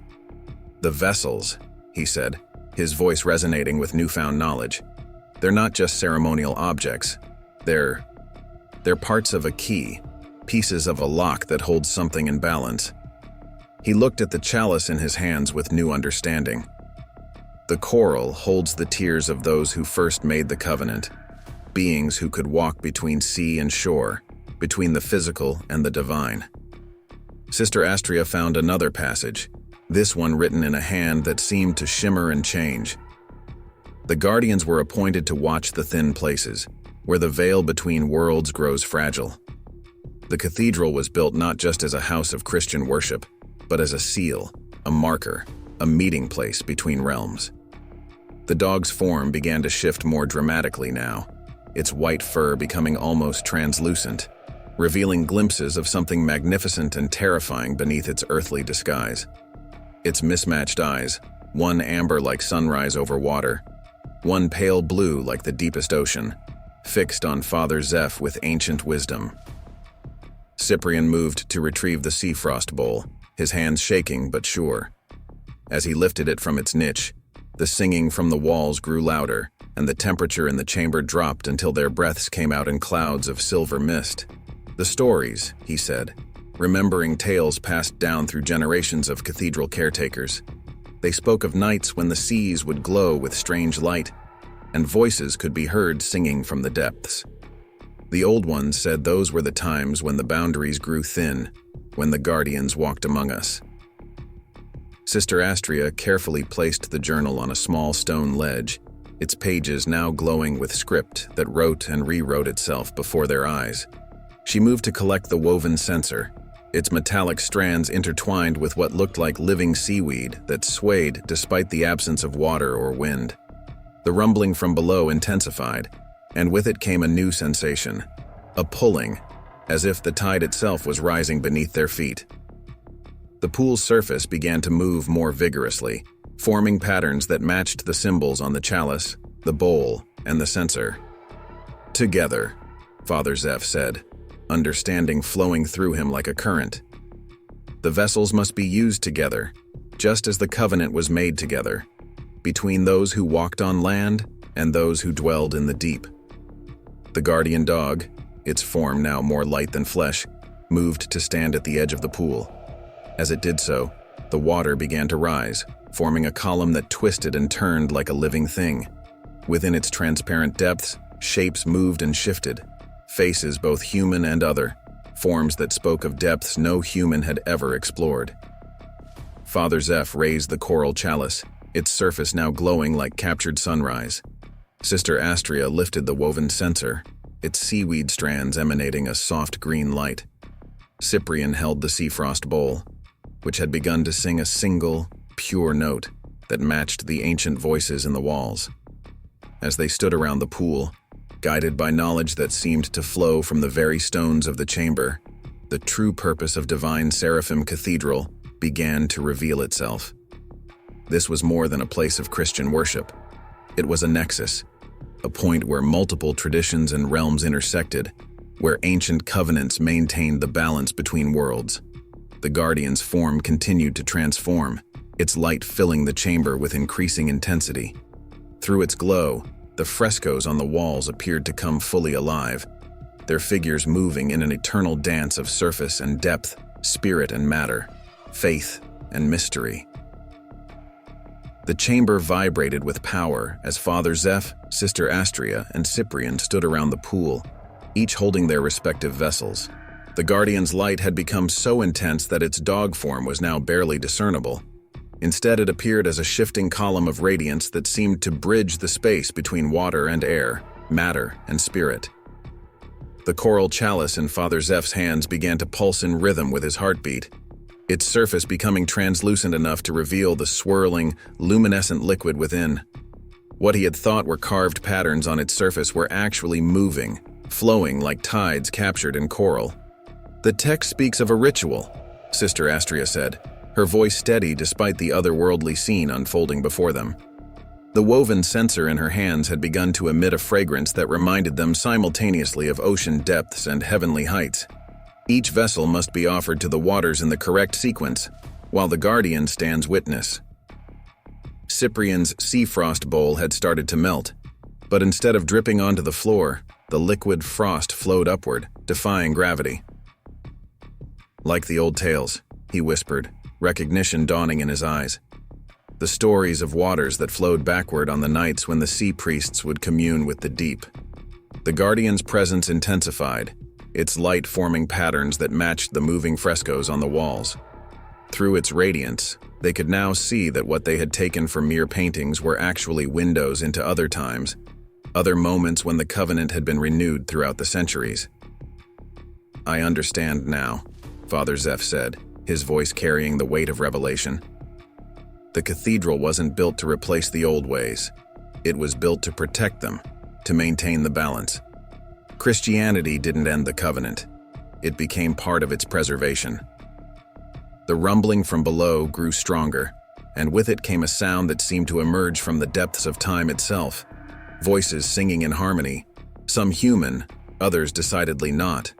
"The vessels," he said, his voice resonating with newfound knowledge. "They're not just ceremonial objects. They're parts of a key, pieces of a lock that holds something in balance." He looked at the chalice in his hands with new understanding. "The coral holds the tears of those who first made the covenant, beings who could walk between sea and shore, between the physical and the divine." Sister Astria found another passage, this one written in a hand that seemed to shimmer and change. "The guardians were appointed to watch the thin places, where the veil between worlds grows fragile." The cathedral was built not just as a house of Christian worship, but as a seal, a marker, a meeting place between realms. The dog's form began to shift more dramatically now, its white fur becoming almost translucent, revealing glimpses of something magnificent and terrifying beneath its earthly disguise. Its mismatched eyes, one amber like sunrise over water, one pale blue like the deepest ocean, fixed on Father Zeph with ancient wisdom. Cyprian moved to retrieve the sea frost bowl, his hands shaking but sure. As he lifted it from its niche, the singing from the walls grew louder, and the temperature in the chamber dropped until their breaths came out in clouds of silver mist. "The stories," he said, remembering tales passed down through generations of cathedral caretakers. They spoke of nights when the seas would glow with strange light, and voices could be heard singing from the depths. The old ones said those were the times when the boundaries grew thin, when the guardians walked among us. Sister Astria carefully placed the journal on a small stone ledge, its pages now glowing with script that wrote and rewrote itself before their eyes. She moved to collect the woven censer, its metallic strands intertwined with what looked like living seaweed that swayed despite the absence of water or wind. The rumbling from below intensified, and with it came a new sensation, a pulling, as if the tide itself was rising beneath their feet. The pool's surface began to move more vigorously, forming patterns that matched the symbols on the chalice, the bowl, and the censer. "Together," Father Zeph said, understanding flowing through him like a current. "The vessels must be used together, just as the covenant was made together, between those who walked on land and those who dwelled in the deep. The guardian dog, its form now more light than flesh, moved to stand at the edge of the pool. As it did so, the water began to rise, forming a column that twisted and turned like a living thing. Within its transparent depths, shapes moved and shifted, faces both human and other, forms that spoke of depths no human had ever explored. Father Zeph raised the coral chalice, its surface now glowing like captured sunrise. Sister Astria lifted the woven censer, its seaweed strands emanating a soft green light. Cyprian held the sea frost bowl, which had begun to sing a single, pure note that matched the ancient voices in the walls. As they stood around the pool, guided by knowledge that seemed to flow from the very stones of the chamber, the true purpose of Divine Seraphim Cathedral began to reveal itself. This was more than a place of Christian worship. It was a nexus, a point where multiple traditions and realms intersected, where ancient covenants maintained the balance between worlds. The Guardian's form continued to transform, its light filling the chamber with increasing intensity. Through its glow, the frescoes on the walls appeared to come fully alive, their figures moving in an eternal dance of surface and depth, spirit and matter, faith and mystery. The chamber vibrated with power as Father Zeph, Sister Astria, and Cyprian stood around the pool, each holding their respective vessels. The Guardian's light had become so intense that its dog form was now barely discernible. Instead, it appeared as a shifting column of radiance that seemed to bridge the space between water and air, matter and spirit. The coral chalice in Father Zeph's hands began to pulse in rhythm with his heartbeat, its surface becoming translucent enough to reveal the swirling, luminescent liquid within. What he had thought were carved patterns on its surface were actually moving, flowing like tides captured in coral. "The text speaks of a ritual," Sister Astria said, her voice steady despite the otherworldly scene unfolding before them. The woven censer in her hands had begun to emit a fragrance that reminded them simultaneously of ocean depths and heavenly heights. Each vessel must be offered to the waters in the correct sequence, while the Guardian stands witness. Cyprian's sea frost bowl had started to melt, but instead of dripping onto the floor, the liquid frost flowed upward, defying gravity. "Like the old tales," he whispered, recognition dawning in his eyes. The stories of waters that flowed backward on the nights when the sea priests would commune with the deep. The Guardian's presence intensified, its light forming patterns that matched the moving frescoes on the walls. Through its radiance, they could now see that what they had taken for mere paintings were actually windows into other times, other moments when the covenant had been renewed throughout the centuries. "I understand now," Father Zeph said, his voice carrying the weight of revelation. The cathedral wasn't built to replace the old ways. It was built to protect them, to maintain the balance. Christianity didn't end the covenant. It became part of its preservation. The rumbling from below grew stronger, and with it came a sound that seemed to emerge from the depths of time itself. Voices singing in harmony, some human, others decidedly not.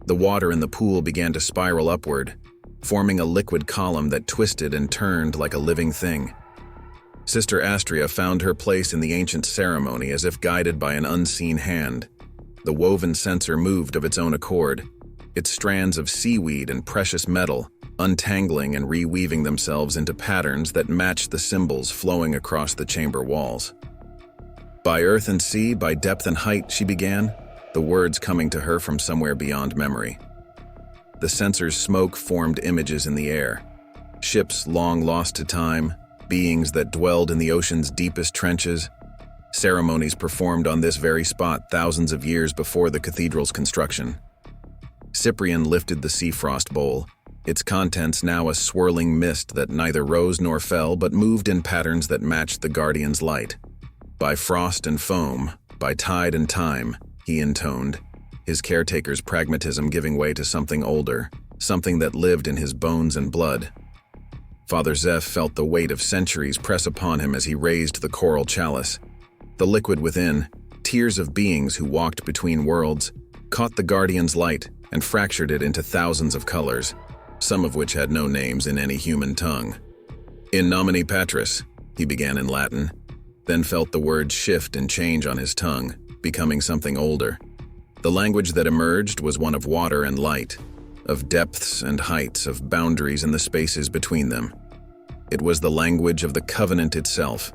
The water in the pool began to spiral upward, forming a liquid column that twisted and turned like a living thing. Sister Astria found her place in the ancient ceremony as if guided by an unseen hand. The woven censer moved of its own accord, its strands of seaweed and precious metal untangling and reweaving themselves into patterns that matched the symbols flowing across the chamber walls. "By earth and sea, by depth and height," she began, the words coming to her from somewhere beyond memory. The censer's smoke formed images in the air. Ships long lost to time, beings that dwelled in the ocean's deepest trenches, ceremonies performed on this very spot thousands of years before the cathedral's construction. Cyprian lifted the sea frost bowl, its contents now a swirling mist that neither rose nor fell but moved in patterns that matched the Guardian's light. "By frost and foam, by tide and time," he intoned, his caretaker's pragmatism giving way to something older, something that lived in his bones and blood. Father Zeph felt the weight of centuries press upon him as he raised the coral chalice. The liquid within, tears of beings who walked between worlds, caught the Guardian's light and fractured it into thousands of colors, some of which had no names in any human tongue. "In nomine Patris," he began in Latin. then felt the words shift and change on his tongue, becoming something older. The language that emerged was one of water and light, of depths and heights, of boundaries and the spaces between them. It was the language of the covenant itself.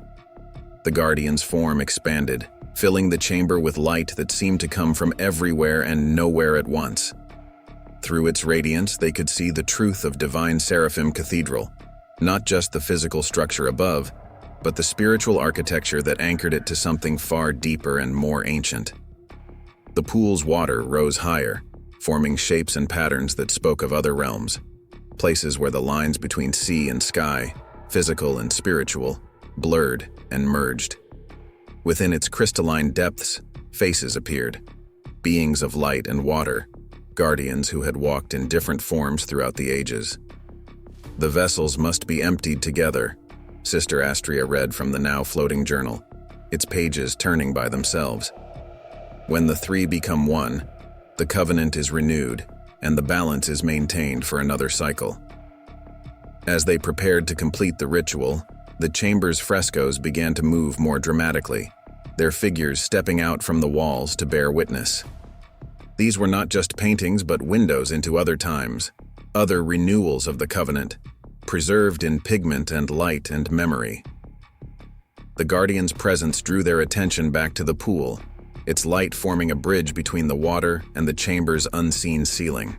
The guardian's form expanded, filling the chamber with light that seemed to come from everywhere and nowhere at once. Through its radiance, they could see the truth of Divine Seraphim Cathedral, not just the physical structure above, but the spiritual architecture that anchored it to something far deeper and more ancient. The pool's water rose higher, forming shapes and patterns that spoke of other realms, places where the lines between sea and sky, physical and spiritual, blurred and merged. Within its crystalline depths, faces appeared, beings of light and water, guardians who had walked in different forms throughout the ages. The vessels must be emptied together, Sister Astria read from the now floating journal, its pages turning by themselves. When the three become one, the covenant is renewed, and the balance is maintained for another cycle. As they prepared to complete the ritual, the chamber's frescoes began to move more dramatically, their figures stepping out from the walls to bear witness. These were not just paintings but windows into other times, other renewals of the covenant, preserved in pigment and light and memory. The guardian's presence drew their attention back to the pool, its light forming a bridge between the water and the chamber's unseen ceiling.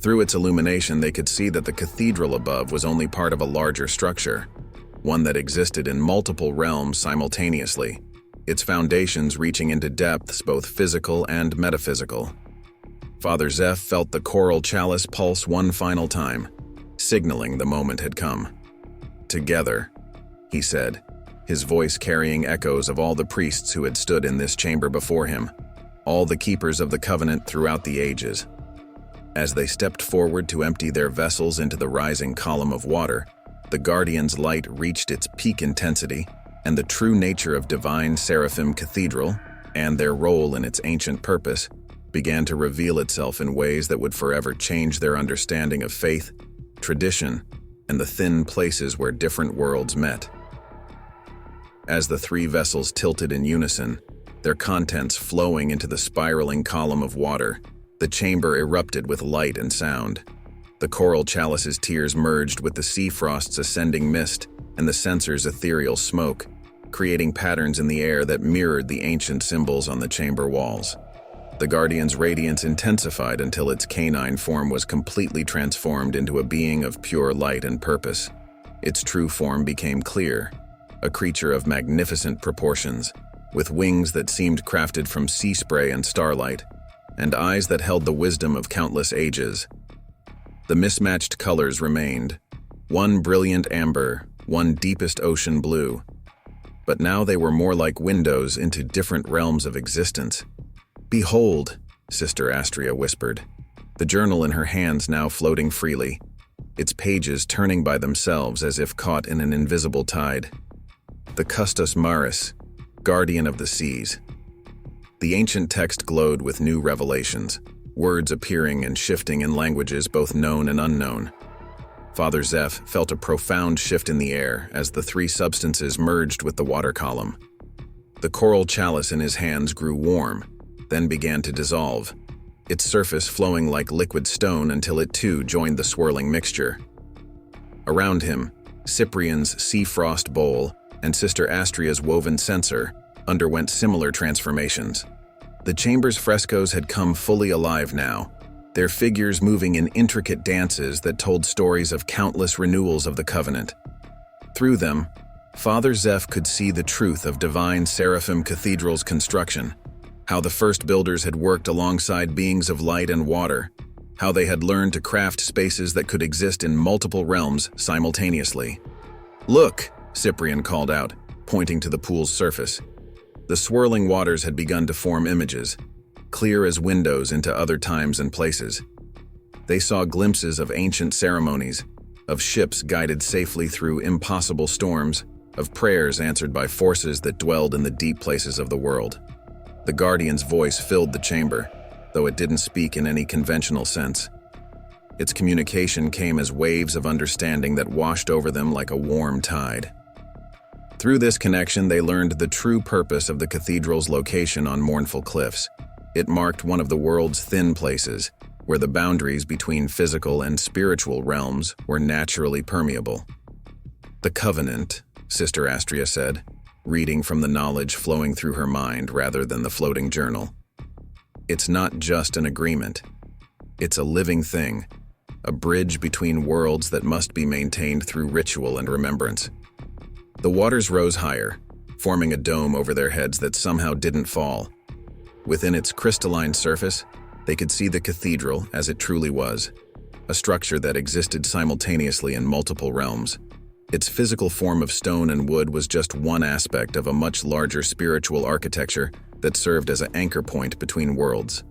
Through its illumination, they could see that the cathedral above was only part of a larger structure, one that existed in multiple realms simultaneously, its foundations reaching into depths both physical and metaphysical. Father Zeph felt the coral chalice pulse one final time, signaling the moment had come. "Together," he said, his voice carrying echoes of all the priests who had stood in this chamber before him, all the keepers of the covenant throughout the ages. As they stepped forward to empty their vessels into the rising column of water, the Guardian's light reached its peak intensity, and the true nature of Divine Seraphim Cathedral, and their role in its ancient purpose, began to reveal itself in ways that would forever change their understanding of faith, tradition, and the thin places where different worlds met. As the three vessels tilted in unison, their contents flowing into the spiraling column of water, the chamber erupted with light and sound. The coral chalice's tears merged with the sea frost's ascending mist and the censer's ethereal smoke, creating patterns in the air that mirrored the ancient symbols on the chamber walls. The Guardian's radiance intensified until its canine form was completely transformed into a being of pure light and purpose. Its true form became clear, a creature of magnificent proportions, with wings that seemed crafted from sea spray and starlight, and eyes that held the wisdom of countless ages. The mismatched colors remained, one brilliant amber, one deepest ocean blue, but now they were more like windows into different realms of existence. "Behold," Sister Astria whispered, the journal in her hands now floating freely, its pages turning by themselves as if caught in an invisible tide. "The Custos Maris, guardian of the seas." The ancient text glowed with new revelations, words appearing and shifting in languages both known and unknown. Father Zeph felt a profound shift in the air as the three substances merged with the water column. The coral chalice in his hands grew warm, then began to dissolve, its surface flowing like liquid stone until it too joined the swirling mixture. Around him, Cyprian's sea frost bowl and Sister Astria's woven censer underwent similar transformations. The chamber's frescoes had come fully alive now, their figures moving in intricate dances that told stories of countless renewals of the covenant. Through them, Father Zeph could see the truth of Divine Seraphim Cathedral's construction, how the first builders had worked alongside beings of light and water, how they had learned to craft spaces that could exist in multiple realms simultaneously. "Look," Cyprian called out, pointing to the pool's surface. The swirling waters had begun to form images, clear as windows into other times and places. They saw glimpses of ancient ceremonies, of ships guided safely through impossible storms, of prayers answered by forces that dwelled in the deep places of the world. The Guardian's voice filled the chamber, though it didn't speak in any conventional sense. Its communication came as waves of understanding that washed over them like a warm tide. Through this connection, they learned the true purpose of the cathedral's location on Mournful Cliffs. It marked one of the world's thin places, where the boundaries between physical and spiritual realms were naturally permeable. "The covenant," Sister Astria said, reading from the knowledge flowing through her mind rather than the floating journal. "It's not just an agreement. It's a living thing, a bridge between worlds that must be maintained through ritual and remembrance." The waters rose higher, forming a dome over their heads that somehow didn't fall. Within its crystalline surface, they could see the cathedral as it truly was, a structure that existed simultaneously in multiple realms. Its physical form of stone and wood was just one aspect of a much larger spiritual architecture that served as an anchor point between worlds.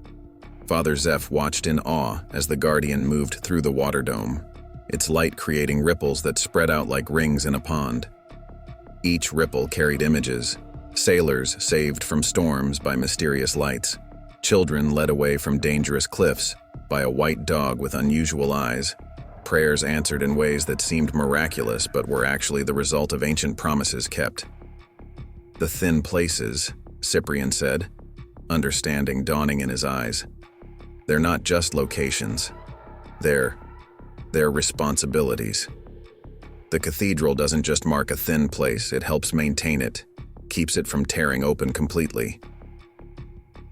Father Zeph watched in awe as the Guardian moved through the water dome, its light creating ripples that spread out like rings in a pond. Each ripple carried images: sailors saved from storms by mysterious lights, children led away from dangerous cliffs by a white dog with unusual eyes, prayers answered in ways that seemed miraculous but were actually the result of ancient promises kept. "The thin places," Cyprian said, understanding dawning in his eyes. "They're not just locations. They're responsibilities. The cathedral doesn't just mark a thin place, it helps maintain it, keeps it from tearing open completely."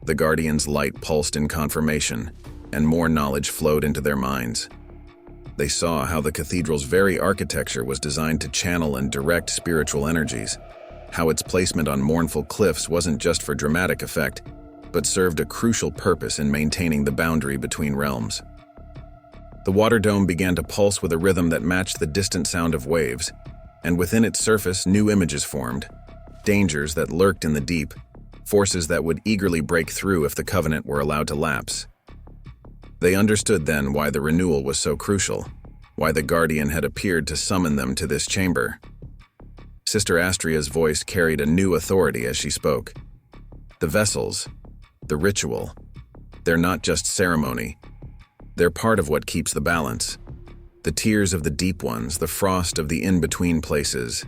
The Guardian's light pulsed in confirmation, and more knowledge flowed into their minds. They saw how the cathedral's very architecture was designed to channel and direct spiritual energies, how its placement on Mournful Cliffs wasn't just for dramatic effect, but served a crucial purpose in maintaining the boundary between realms. The water dome began to pulse with a rhythm that matched the distant sound of waves, and within its surface new images formed, dangers that lurked in the deep, forces that would eagerly break through if the covenant were allowed to lapse. They understood then why the renewal was so crucial, why the Guardian had appeared to summon them to this chamber. Sister Astria's voice carried a new authority as she spoke. "The vessels, the ritual, they're not just ceremony. They're part of what keeps the balance. The tears of the deep ones, the frost of the in-between places,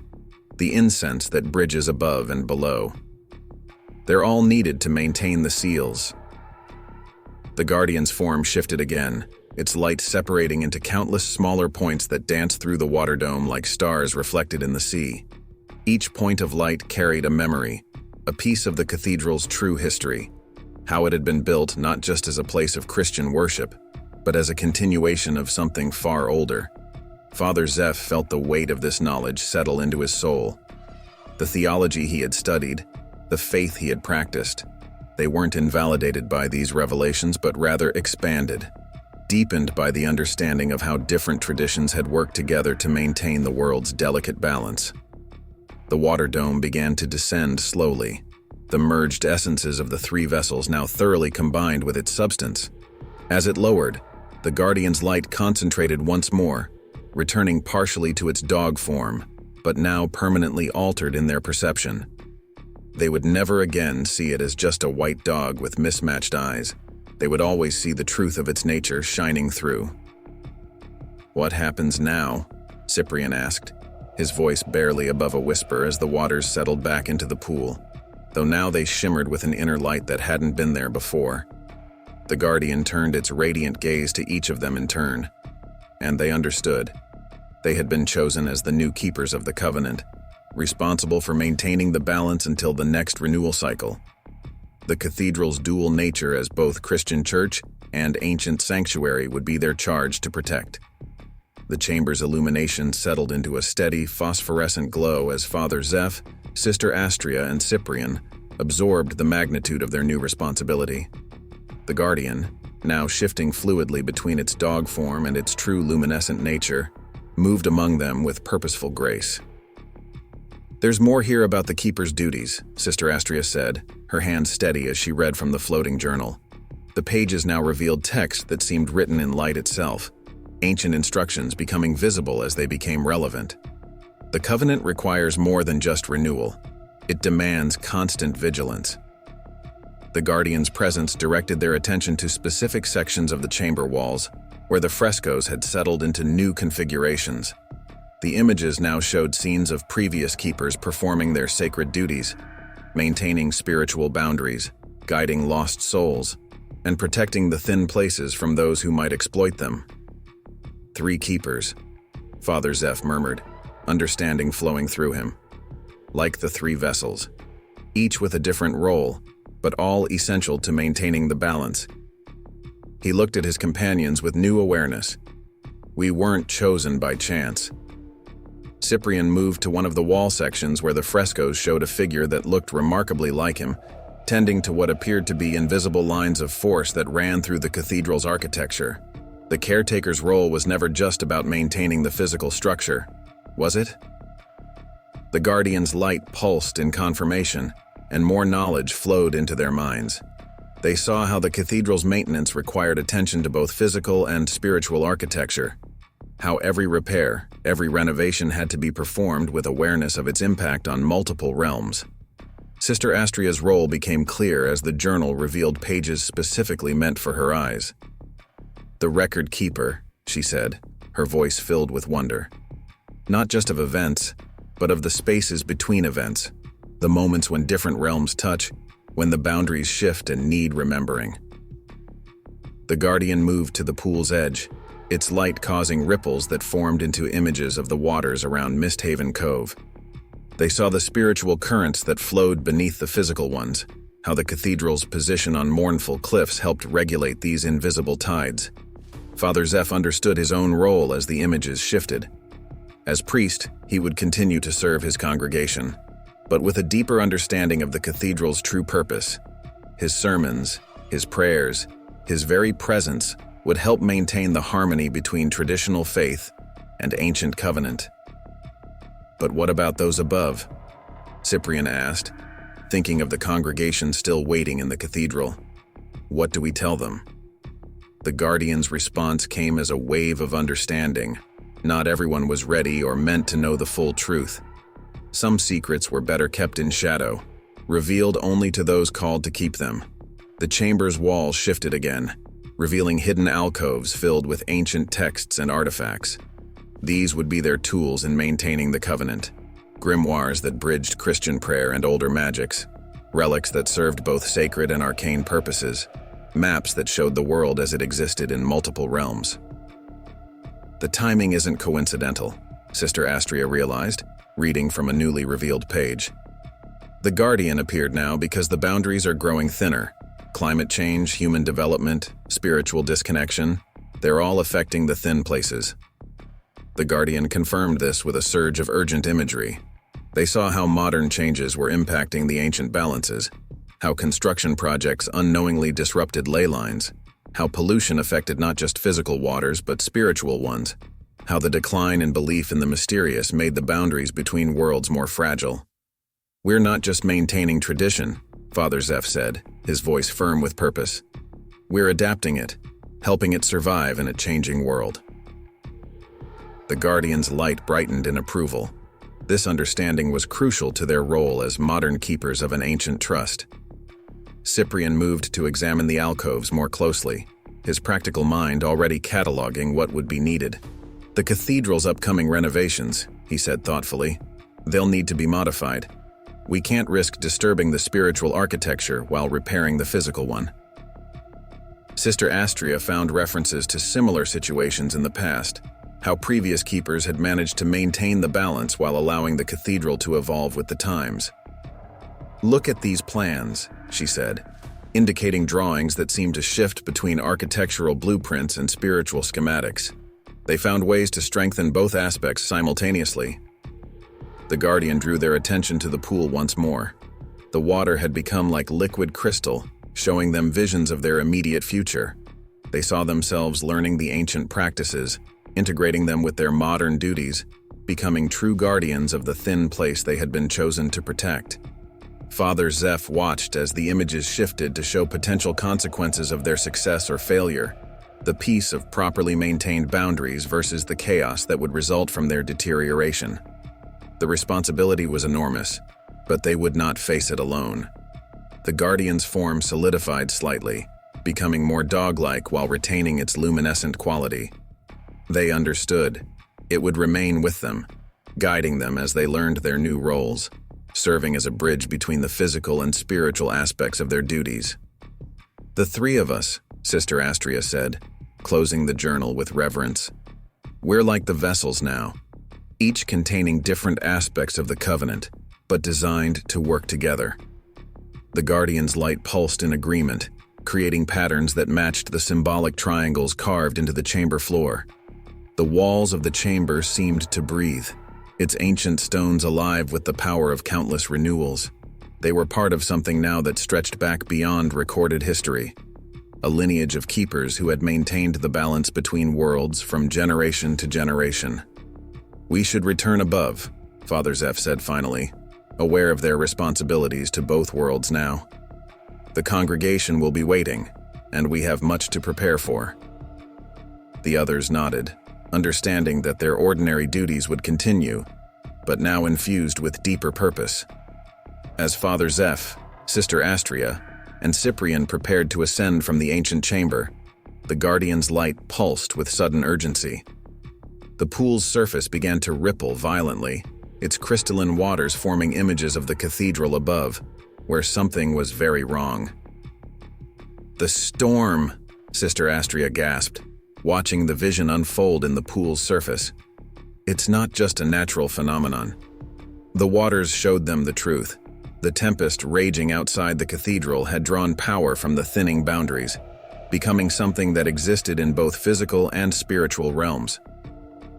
the incense that bridges above and below. They're all needed to maintain the seals." The Guardian's form shifted again, its light separating into countless smaller points that danced through the water dome like stars reflected in the sea. Each point of light carried a memory, a piece of the cathedral's true history, how it had been built not just as a place of Christian worship, but as a continuation of something far older. Father Zeph felt the weight of this knowledge settle into his soul. The theology he had studied, the faith he had practiced, they weren't invalidated by these revelations but rather expanded, deepened by the understanding of how different traditions had worked together to maintain the world's delicate balance. The water dome began to descend slowly, the merged essences of the three vessels now thoroughly combined with its substance. As it lowered, the Guardian's light concentrated once more, returning partially to its dog form, but now permanently altered in their perception. They would never again see it as just a white dog with mismatched eyes. They would always see the truth of its nature shining through. "What happens now?" Cyprian asked, his voice barely above a whisper as the waters settled back into the pool, though now they shimmered with an inner light that hadn't been there before. The Guardian turned its radiant gaze to each of them in turn, and they understood. They had been chosen as the new keepers of the covenant, responsible for maintaining the balance until the next renewal cycle. The cathedral's dual nature as both Christian church and ancient sanctuary would be their charge to protect. The chamber's illumination settled into a steady, phosphorescent glow as Father Zeph, Sister Astria, and Cyprian absorbed the magnitude of their new responsibility. The Guardian, now shifting fluidly between its dog form and its true luminescent nature, moved among them with purposeful grace. "There's more here about the Keeper's duties," Sister Astria said, her hand steady as she read from the floating journal. The pages now revealed text that seemed written in light itself, ancient instructions becoming visible as they became relevant. "The covenant requires more than just renewal. It demands constant vigilance." The Guardian's presence directed their attention to specific sections of the chamber walls, where the frescoes had settled into new configurations. The images now showed scenes of previous keepers performing their sacred duties, maintaining spiritual boundaries, guiding lost souls, and protecting the thin places from those who might exploit them. 3 keepers, Father Zeph murmured, understanding flowing through him. Like the 3 vessels, each with a different role, but all essential to maintaining the balance. He looked at his companions with new awareness. We weren't chosen by chance. Cyprian moved to one of the wall sections where the frescoes showed a figure that looked remarkably like him, tending to what appeared to be invisible lines of force that ran through the cathedral's architecture. The caretaker's role was never just about maintaining the physical structure, was it? The Guardian's light pulsed in confirmation, and more knowledge flowed into their minds. They saw how the cathedral's maintenance required attention to both physical and spiritual architecture, how every repair, every renovation had to be performed with awareness of its impact on multiple realms. Sister Astria's role became clear as the journal revealed pages specifically meant for her eyes. The record keeper, she said, her voice filled with wonder. Not just of events, but of the spaces between events, the moments when different realms touch, when the boundaries shift and need remembering. The Guardian moved to the pool's edge, its light causing ripples that formed into images of the waters around Misthaven Cove. They saw the spiritual currents that flowed beneath the physical ones, how the cathedral's position on Mournful Cliffs helped regulate these invisible tides. Father Zeph understood his own role as the images shifted. As priest, he would continue to serve his congregation, but with a deeper understanding of the cathedral's true purpose. His sermons, his prayers, his very presence would help maintain the harmony between traditional faith and ancient covenant. But what about those above? Cyprian asked, thinking of the congregation still waiting in the cathedral. What do we tell them? The Guardian's response came as a wave of understanding. Not everyone was ready or meant to know the full truth. Some secrets were better kept in shadow, revealed only to those called to keep them. The chamber's walls shifted again, revealing hidden alcoves filled with ancient texts and artifacts. These would be their tools in maintaining the covenant, grimoires that bridged Christian prayer and older magics, relics that served both sacred and arcane purposes, maps that showed the world as it existed in multiple realms. The timing isn't coincidental, Sister Astria realized, reading from a newly revealed page. The Guardian appeared now because the boundaries are growing thinner. Climate change, human development, spiritual disconnection, they're all affecting the thin places. The Guardian confirmed this with a surge of urgent imagery. They saw how modern changes were impacting the ancient balances, how construction projects unknowingly disrupted ley lines, how pollution affected not just physical waters but spiritual ones, how the decline in belief in the mysterious made the boundaries between worlds more fragile. We're not just maintaining tradition, Father Zeph said, his voice firm with purpose. We're adapting it, helping it survive in a changing world. The Guardian's light brightened in approval. This understanding was crucial to their role as modern keepers of an ancient trust. Cyprian moved to examine the alcoves more closely, his practical mind already cataloging what would be needed. The cathedral's upcoming renovations, he said thoughtfully, they'll need to be modified. We can't risk disturbing the spiritual architecture while repairing the physical one. Sister Astria found references to similar situations in the past, how previous keepers had managed to maintain the balance while allowing the cathedral to evolve with the times. Look at these plans, she said, indicating drawings that seemed to shift between architectural blueprints and spiritual schematics. They found ways to strengthen both aspects simultaneously. The Guardian drew their attention to the pool once more. The water had become like liquid crystal, showing them visions of their immediate future. They saw themselves learning the ancient practices, integrating them with their modern duties, becoming true guardians of the thin place they had been chosen to protect. Father Zeph watched as the images shifted to show potential consequences of their success or failure, the peace of properly maintained boundaries versus the chaos that would result from their deterioration. The responsibility was enormous, but they would not face it alone. The Guardian's form solidified slightly, becoming more dog-like while retaining its luminescent quality. They understood. It would remain with them, guiding them as they learned their new roles, serving as a bridge between the physical and spiritual aspects of their duties. "The three of us," Sister Astria said, closing the journal with reverence. "We're like the vessels now, each containing different aspects of the covenant, but designed to work together." The Guardian's light pulsed in agreement, creating patterns that matched the symbolic triangles carved into the chamber floor. The walls of the chamber seemed to breathe, its ancient stones alive with the power of countless renewals. They were part of something now that stretched back beyond recorded history, a lineage of keepers who had maintained the balance between worlds from generation to generation. "We should return above," Father Zeph said finally, aware of their responsibilities to both worlds now. "The congregation will be waiting, and we have much to prepare for." The others nodded, understanding that their ordinary duties would continue, but now infused with deeper purpose. As Father Zeph, Sister Astria, and Cyprian prepared to ascend from the ancient chamber, the Guardian's light pulsed with sudden urgency. The pool's surface began to ripple violently, its crystalline waters forming images of the cathedral above, where something was very wrong. "The storm!" Sister Astria gasped, watching the vision unfold in the pool's surface. "It's not just a natural phenomenon." The waters showed them the truth. The tempest raging outside the cathedral had drawn power from the thinning boundaries, becoming something that existed in both physical and spiritual realms.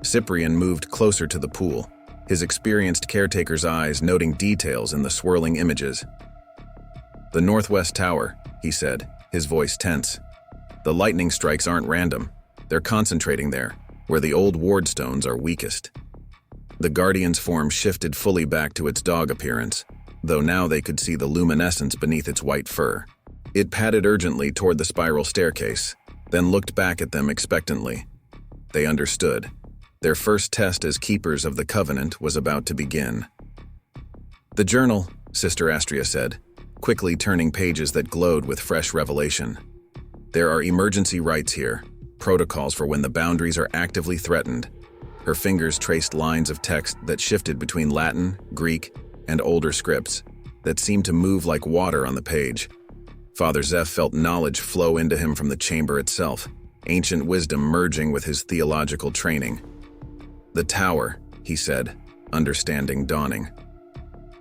Cyprian moved closer to the pool, his experienced caretaker's eyes noting details in the swirling images. "The northwest tower," he said, his voice tense. "The lightning strikes aren't random. They're concentrating there, where the old ward stones are weakest." The Guardian's form shifted fully back to its dog appearance, though now they could see the luminescence beneath its white fur. It padded urgently toward the spiral staircase, then looked back at them expectantly. They understood. Their first test as keepers of the covenant was about to begin. "The journal," Sister Astria said, quickly turning pages that glowed with fresh revelation. "There are emergency rites here, protocols for when the boundaries are actively threatened." Her fingers traced lines of text that shifted between Latin, Greek, and older scripts that seemed to move like water on the page. Father Zeph felt knowledge flow into him from the chamber itself, ancient wisdom merging with his theological training. "The tower," he said, understanding dawning.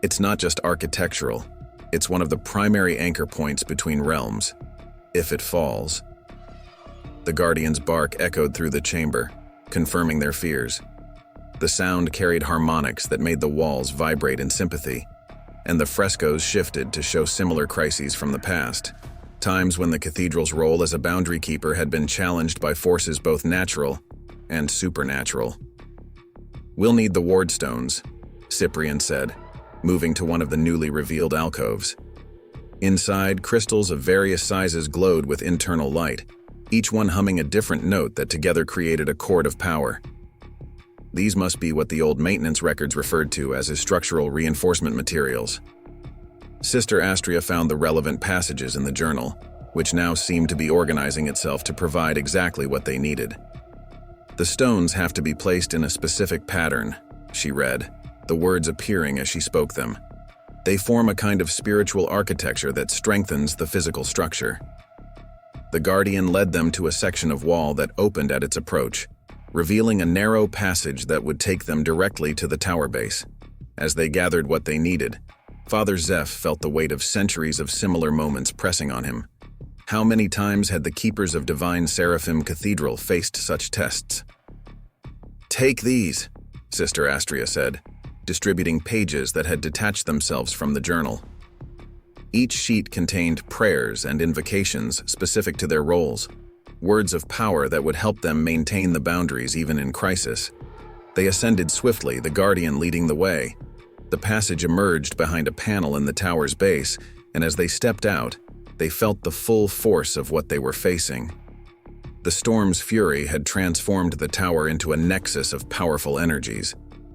"It's not just architectural. It's one of the primary anchor points between realms. If it falls..." The Guardian's bark echoed through the chamber, confirming their fears. The sound carried harmonics that made the walls vibrate in sympathy, and the frescoes shifted to show similar crises from the past, times when the cathedral's role as a boundary keeper had been challenged by forces both natural and supernatural. "We'll need the ward stones," Cyprian said, moving to one of the newly revealed alcoves. Inside, crystals of various sizes glowed with internal light, each one humming a different note that together created a chord of power. These must be what the old maintenance records referred to as his structural reinforcement materials. Sister Astria found the relevant passages in the journal, which now seemed to be organizing itself to provide exactly what they needed. "The stones have to be placed in a specific pattern," she read, the words appearing as she spoke them. "They form a kind of spiritual architecture that strengthens the physical structure." The Guardian led them to a section of wall that opened at its approach, revealing a narrow passage that would take them directly to the tower base. As they gathered what they needed, Father Zeph felt the weight of centuries of similar moments pressing on him. How many times had the keepers of Divine Seraphim Cathedral faced such tests? "Take these," Sister Astria said, distributing pages that had detached themselves from the journal. Each sheet contained prayers and invocations specific to their roles, words of power that would help them maintain the boundaries even in crisis. They ascended swiftly, the Guardian leading the way. The passage emerged behind a panel in the tower's base, and as they stepped out, they felt the full force of what they were facing. The storm's fury had transformed the tower into a nexus of powerful energies.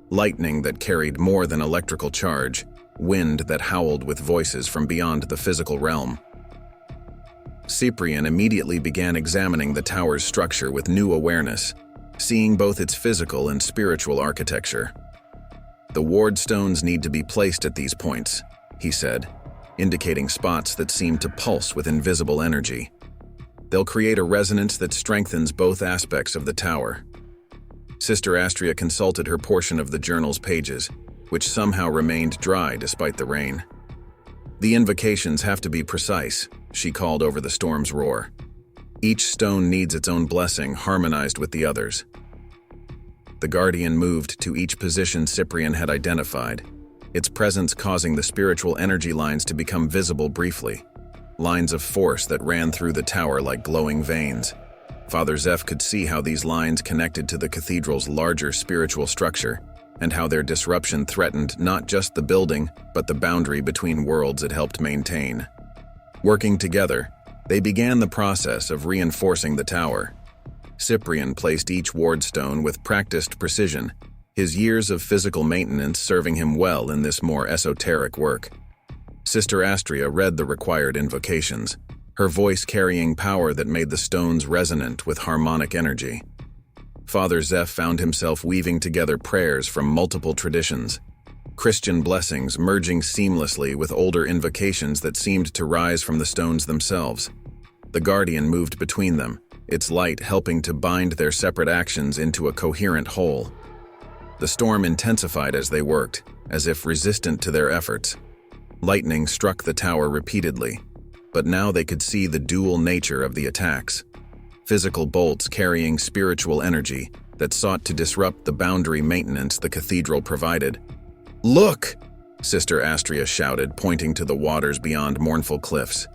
Lightning that carried more than electrical charge, wind that howled with voices from beyond the physical realm. Cyprian immediately began examining the tower's structure with new awareness, seeing both its physical and spiritual architecture. "The ward stones need to be placed at these points," he said, indicating spots that seemed to pulse with invisible energy. "They'll create a resonance that strengthens both aspects of the tower." Sister Astria consulted her portion of the journal's pages, which somehow remained dry despite the rain. "The invocations have to be precise," she called over the storm's roar. "Each stone needs its own blessing, harmonized with the others." The guardian moved to each position Cyprian had identified, its presence causing the spiritual energy lines to become visible briefly, lines of force that ran through the tower like glowing veins. Father Zeph could see how these lines connected to the cathedral's larger spiritual structure, and how their disruption threatened not just the building, but the boundary between worlds it helped maintain. Working together, they began the process of reinforcing the tower. Cyprian placed each ward stone with practiced precision, his years of physical maintenance serving him well in this more esoteric work. Sister Astria read the required invocations, her voice carrying power that made the stones resonant with harmonic energy. Father Zeph found himself weaving together prayers from multiple traditions, Christian blessings merging seamlessly with older invocations that seemed to rise from the stones themselves. The guardian moved between them, its light helping to bind their separate actions into a coherent whole. The storm intensified as they worked, as if resistant to their efforts. Lightning struck the tower repeatedly, but now they could see the dual nature of the attacks. Physical bolts carrying spiritual energy that sought to disrupt the boundary maintenance the cathedral provided. "Look!" Sister Astria shouted, pointing to the waters beyond Mournful Cliffs.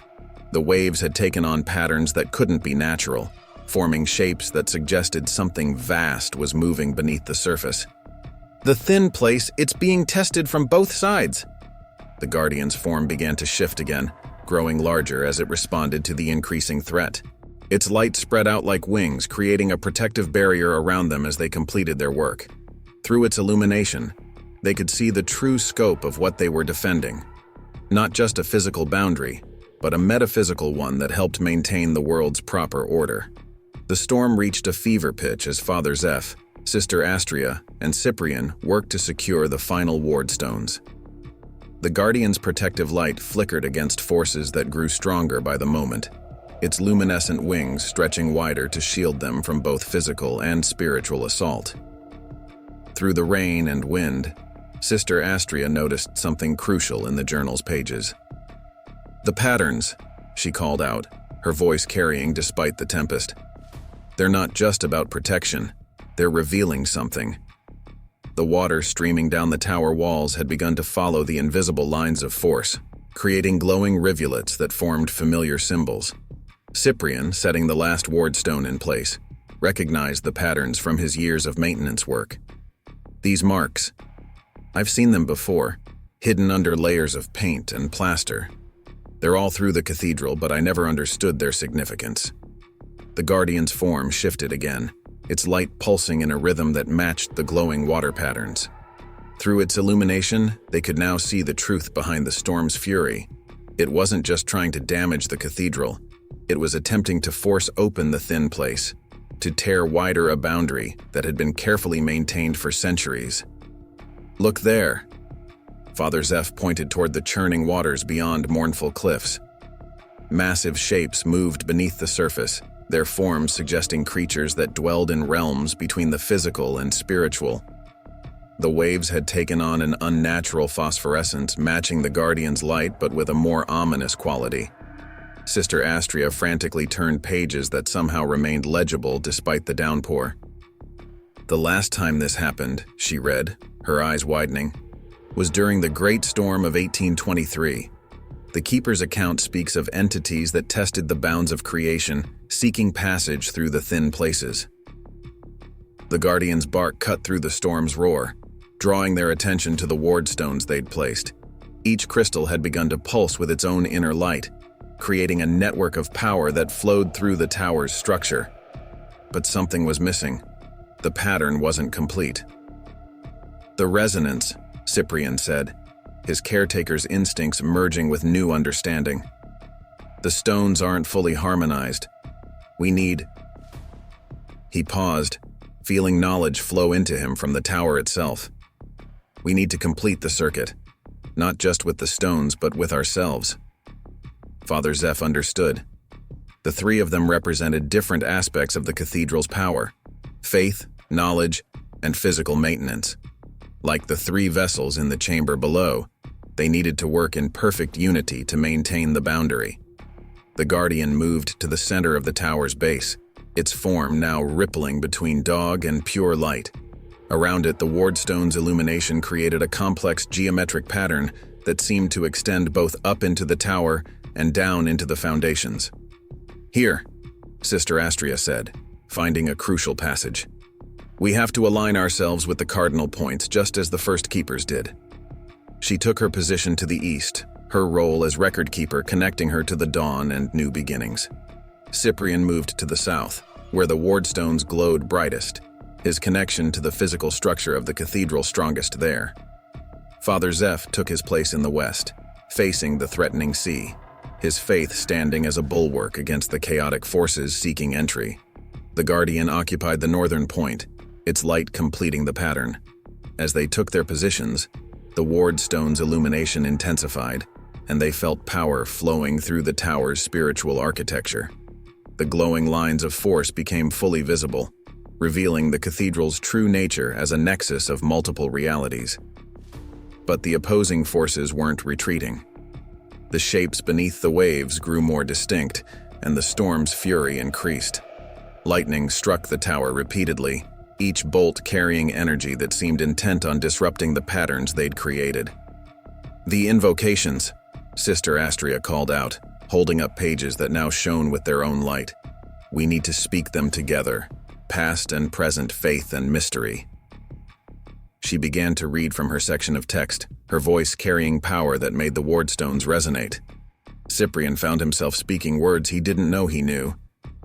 The waves had taken on patterns that couldn't be natural, forming shapes that suggested something vast was moving beneath the surface. "The thin place, it's being tested from both sides." The guardian's form began to shift again, growing larger as it responded to the increasing threat. Its light spread out like wings, creating a protective barrier around them as they completed their work. Through its illumination, they could see the true scope of what they were defending. Not just a physical boundary, but a metaphysical one that helped maintain the world's proper order. The storm reached a fever pitch as Father Zeph, Sister Astria, and Cyprian worked to secure the final ward stones. The guardian's protective light flickered against forces that grew stronger by the moment, its luminescent wings stretching wider to shield them from both physical and spiritual assault. Through the rain and wind, Sister Astria noticed something crucial in the journal's pages. "The patterns," she called out, her voice carrying despite the tempest. "They're not just about protection, they're revealing something." The water streaming down the tower walls had begun to follow the invisible lines of force, creating glowing rivulets that formed familiar symbols. Cyprian, setting the last ward stone in place, recognized the patterns from his years of maintenance work. "These marks, I've seen them before, hidden under layers of paint and plaster. They're all through the cathedral, but I never understood their significance." The guardian's form shifted again, its light pulsing in a rhythm that matched the glowing water patterns. Through its illumination, they could now see the truth behind the storm's fury. It wasn't just trying to damage the cathedral, it was attempting to force open the thin place, to tear wider a boundary that had been carefully maintained for centuries. "Look there." Father Zeph pointed toward the churning waters beyond Mournful Cliffs. Massive shapes moved beneath the surface, their forms suggesting creatures that dwelled in realms between the physical and spiritual. The waves had taken on an unnatural phosphorescence, matching the guardian's light but with a more ominous quality. Sister Astria frantically turned pages that somehow remained legible despite the downpour. "The last time this happened," she read, her eyes widening, "was during the Great Storm of 1823. The Keeper's account speaks of entities that tested the bounds of creation, seeking passage through the thin places." The guardian's bark cut through the storm's roar, drawing their attention to the ward stones they'd placed. Each crystal had begun to pulse with its own inner light, creating a network of power that flowed through the tower's structure. But something was missing. The pattern wasn't complete. "The resonance," Cyprian said, his caretaker's instincts merging with new understanding. "The stones aren't fully harmonized. We need..." He paused, feeling knowledge flow into him from the tower itself. We need to complete the circuit, not just with the stones, but with ourselves. Father Zeph understood. The three of them represented different aspects of the cathedral's power: faith, knowledge, and physical maintenance. Like the three vessels in the chamber below, they needed to work in perfect unity to maintain the boundary. The Guardian moved to the center of the tower's base, its form now rippling between dog and pure light. Around it, the wardstone's illumination created a complex geometric pattern that seemed to extend both up into the tower and down into the foundations. "Here," Sister Astria said, finding a crucial passage. "We have to align ourselves with the cardinal points, just as the first keepers did." She took her position to the east, her role as record keeper connecting her to the dawn and new beginnings. Cyprian moved to the south, where the wardstones glowed brightest, his connection to the physical structure of the cathedral strongest there. Father Zeph took his place in the west, facing the threatening sea, his faith standing as a bulwark against the chaotic forces seeking entry. The Guardian occupied the northern point, its light completing the pattern. As they took their positions, the wardstone's illumination intensified, and they felt power flowing through the tower's spiritual architecture. The glowing lines of force became fully visible, revealing the cathedral's true nature as a nexus of multiple realities. But the opposing forces weren't retreating. The shapes beneath the waves grew more distinct, and the storm's fury increased. Lightning struck the tower repeatedly, each bolt carrying energy that seemed intent on disrupting the patterns they'd created. "The invocations," Sister Astria called out, holding up pages that now shone with their own light. "We need to speak them together, past and present faith and mystery." She began to read from her section of text, her voice carrying power that made the wardstones resonate. Cyprian found himself speaking words he didn't know he knew,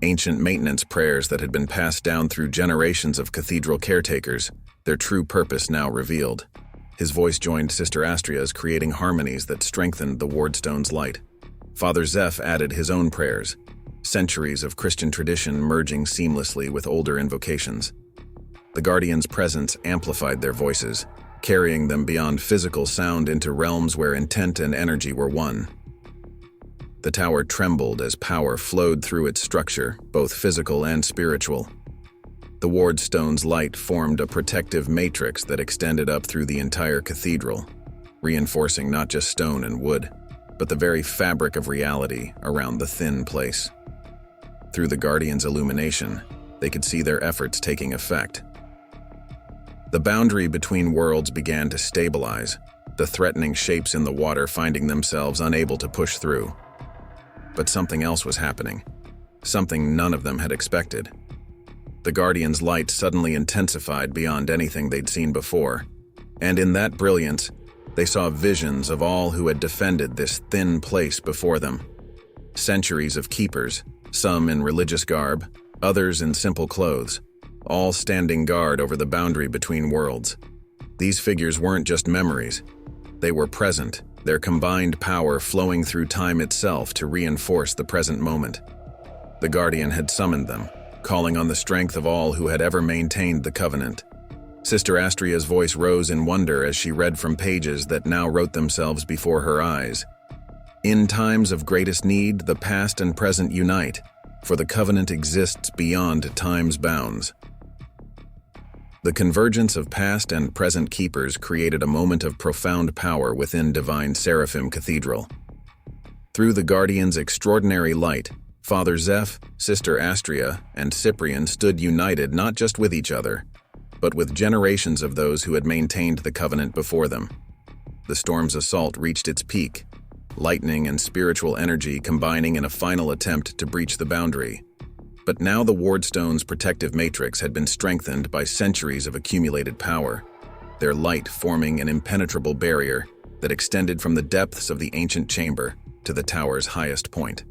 ancient maintenance prayers that had been passed down through generations of cathedral caretakers, their true purpose now revealed. His voice joined Sister Astria's, creating harmonies that strengthened the wardstone's light. Father Zeph added his own prayers, centuries of Christian tradition merging seamlessly with older invocations. The Guardian's presence amplified their voices, carrying them beyond physical sound into realms where intent and energy were one. The tower trembled as power flowed through its structure, both physical and spiritual. The wardstone's light formed a protective matrix that extended up through the entire cathedral, reinforcing not just stone and wood, but the very fabric of reality around the thin place. Through the Guardian's illumination, they could see their efforts taking effect. The boundary between worlds began to stabilize, the threatening shapes in the water finding themselves unable to push through. But something else was happening, something none of them had expected. The Guardian's light suddenly intensified beyond anything they'd seen before, and in that brilliance, they saw visions of all who had defended this thin place before them. Centuries of keepers, some in religious garb, others in simple clothes, all standing guard over the boundary between worlds. These figures weren't just memories. They were present, their combined power flowing through time itself to reinforce the present moment. The Guardian had summoned them, calling on the strength of all who had ever maintained the covenant. Sister Astria's voice rose in wonder as she read from pages that now wrote themselves before her eyes. "In times of greatest need, the past and present unite, for the covenant exists beyond time's bounds." The convergence of past and present keepers created a moment of profound power within Divine Seraphim Cathedral. Through the Guardian's extraordinary light, Father Zeph, Sister Astria, and Cyprian stood united not just with each other, but with generations of those who had maintained the covenant before them. The storm's assault reached its peak, lightning and spiritual energy combining in a final attempt to breach the boundary. But now the wardstone's protective matrix had been strengthened by centuries of accumulated power, their light forming an impenetrable barrier that extended from the depths of the ancient chamber to the tower's highest point.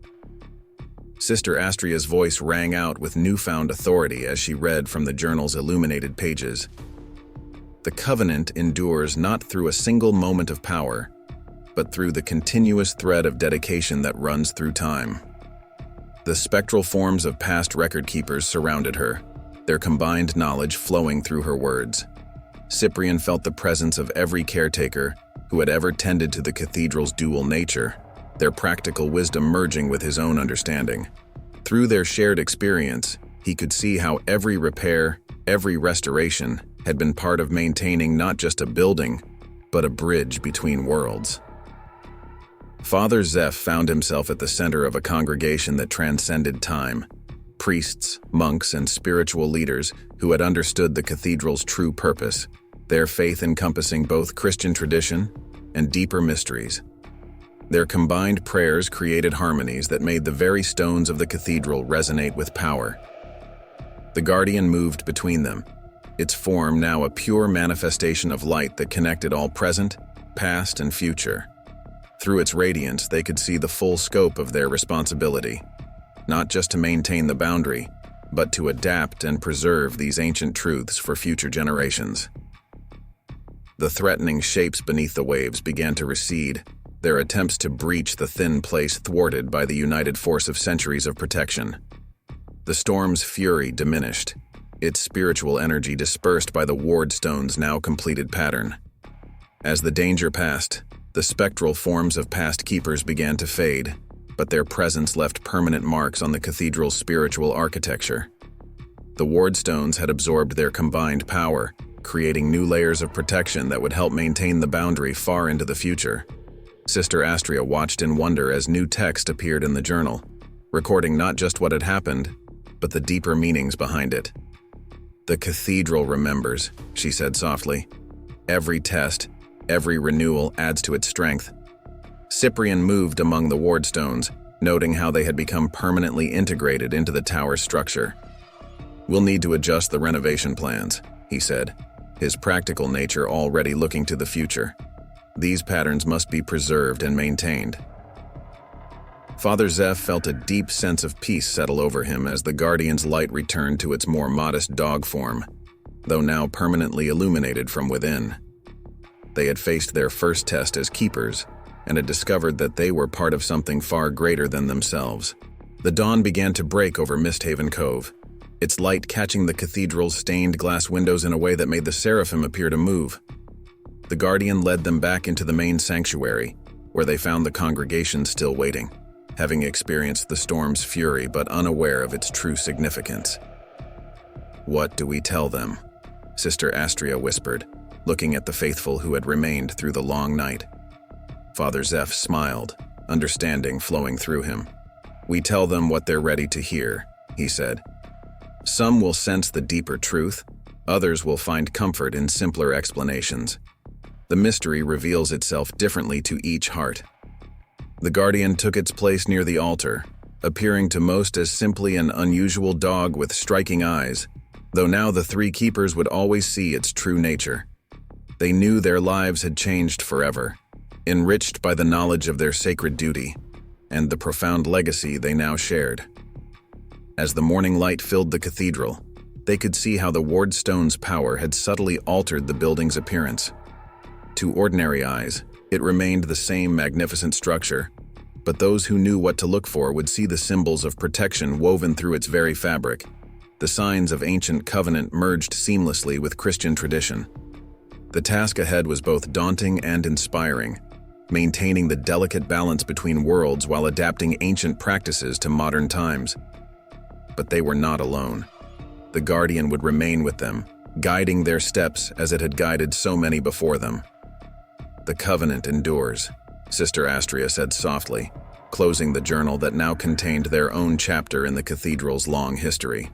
Sister Astria's voice rang out with newfound authority as she read from the journal's illuminated pages. "The covenant endures not through a single moment of power, but through the continuous thread of dedication that runs through time." The spectral forms of past record keepers surrounded her, their combined knowledge flowing through her words. Cyprian felt the presence of every caretaker who had ever tended to the cathedral's dual nature, their practical wisdom merging with his own understanding. Through their shared experience, he could see how every repair, every restoration had been part of maintaining not just a building, but a bridge between worlds. Father Zeph found himself at the center of a congregation that transcended time. Priests, monks, and spiritual leaders who had understood the cathedral's true purpose, their faith encompassing both Christian tradition and deeper mysteries. Their combined prayers created harmonies that made the very stones of the cathedral resonate with power. The guardian moved between them, its form now a pure manifestation of light that connected all present, past, and future. Through its radiance, they could see the full scope of their responsibility, not just to maintain the boundary, but to adapt and preserve these ancient truths for future generations. The threatening shapes beneath the waves began to recede, their attempts to breach the thin place thwarted by the united force of centuries of protection. The storm's fury diminished, its spiritual energy dispersed by the ward stone's now completed pattern. As the danger passed, the spectral forms of past keepers began to fade, but their presence left permanent marks on the cathedral's spiritual architecture. The ward stones had absorbed their combined power, creating new layers of protection that would help maintain the boundary far into the future. Sister Astria watched in wonder as new text appeared in the journal, recording not just what had happened, but the deeper meanings behind it. "The cathedral remembers," she said softly. "Every test, every renewal adds to its strength." Cyprian moved among the ward stones, noting how they had become permanently integrated into the tower's structure. "We'll need to adjust the renovation plans," he said, his practical nature already looking to the future. "These patterns must be preserved and maintained." Father Zeph felt a deep sense of peace settle over him as the Guardian's light returned to its more modest dog form, though now permanently illuminated from within. They had faced their first test as keepers, and had discovered that they were part of something far greater than themselves. The dawn began to break over Misthaven Cove, its light catching the cathedral's stained glass windows in a way that made the seraphim appear to move. The Guardian led them back into the main sanctuary, where they found the congregation still waiting, having experienced the storm's fury but unaware of its true significance. "What do we tell them?" Sister Astria whispered, looking at the faithful who had remained through the long night. Father Zeph smiled, understanding flowing through him. "We tell them what they're ready to hear," he said. "Some will sense the deeper truth, others will find comfort in simpler explanations. The mystery reveals itself differently to each heart." The Guardian took its place near the altar, appearing to most as simply an unusual dog with striking eyes, though now the three keepers would always see its true nature. They knew their lives had changed forever, enriched by the knowledge of their sacred duty, and the profound legacy they now shared. As the morning light filled the cathedral, they could see how the ward stone's power had subtly altered the building's appearance. To ordinary eyes, it remained the same magnificent structure, but those who knew what to look for would see the symbols of protection woven through its very fabric, the signs of ancient covenant merged seamlessly with Christian tradition. The task ahead was both daunting and inspiring, maintaining the delicate balance between worlds while adapting ancient practices to modern times. But they were not alone. The Guardian would remain with them, guiding their steps as it had guided so many before them. "The covenant endures," Sister Astria said softly, closing the journal that now contained their own chapter in the cathedral's long history.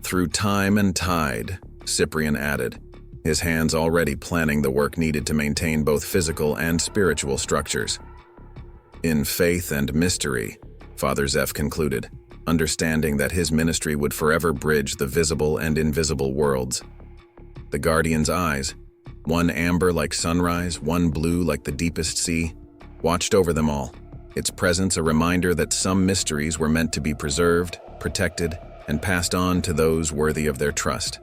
"Through time and tide," Cyprian added, his hands already planning the work needed to maintain both physical and spiritual structures. "In faith and mystery," Father Zeph concluded, understanding that his ministry would forever bridge the visible and invisible worlds. The Guardian's eyes, one amber like sunrise, one blue like the deepest sea, watched over them all, its presence a reminder that some mysteries were meant to be preserved, protected, and passed on to those worthy of their trust.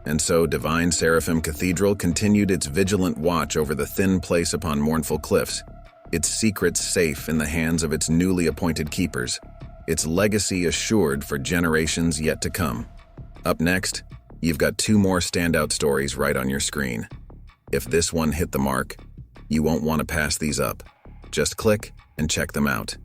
And so Divine Seraphim Cathedral continued its vigilant watch over the thin place upon Mournful Cliffs, its secrets safe in the hands of its newly appointed keepers, its legacy assured for generations yet to come. Up next, you've got 2 more standout stories right on your screen. If this one hit the mark, you won't want to pass these up. Just click and check them out.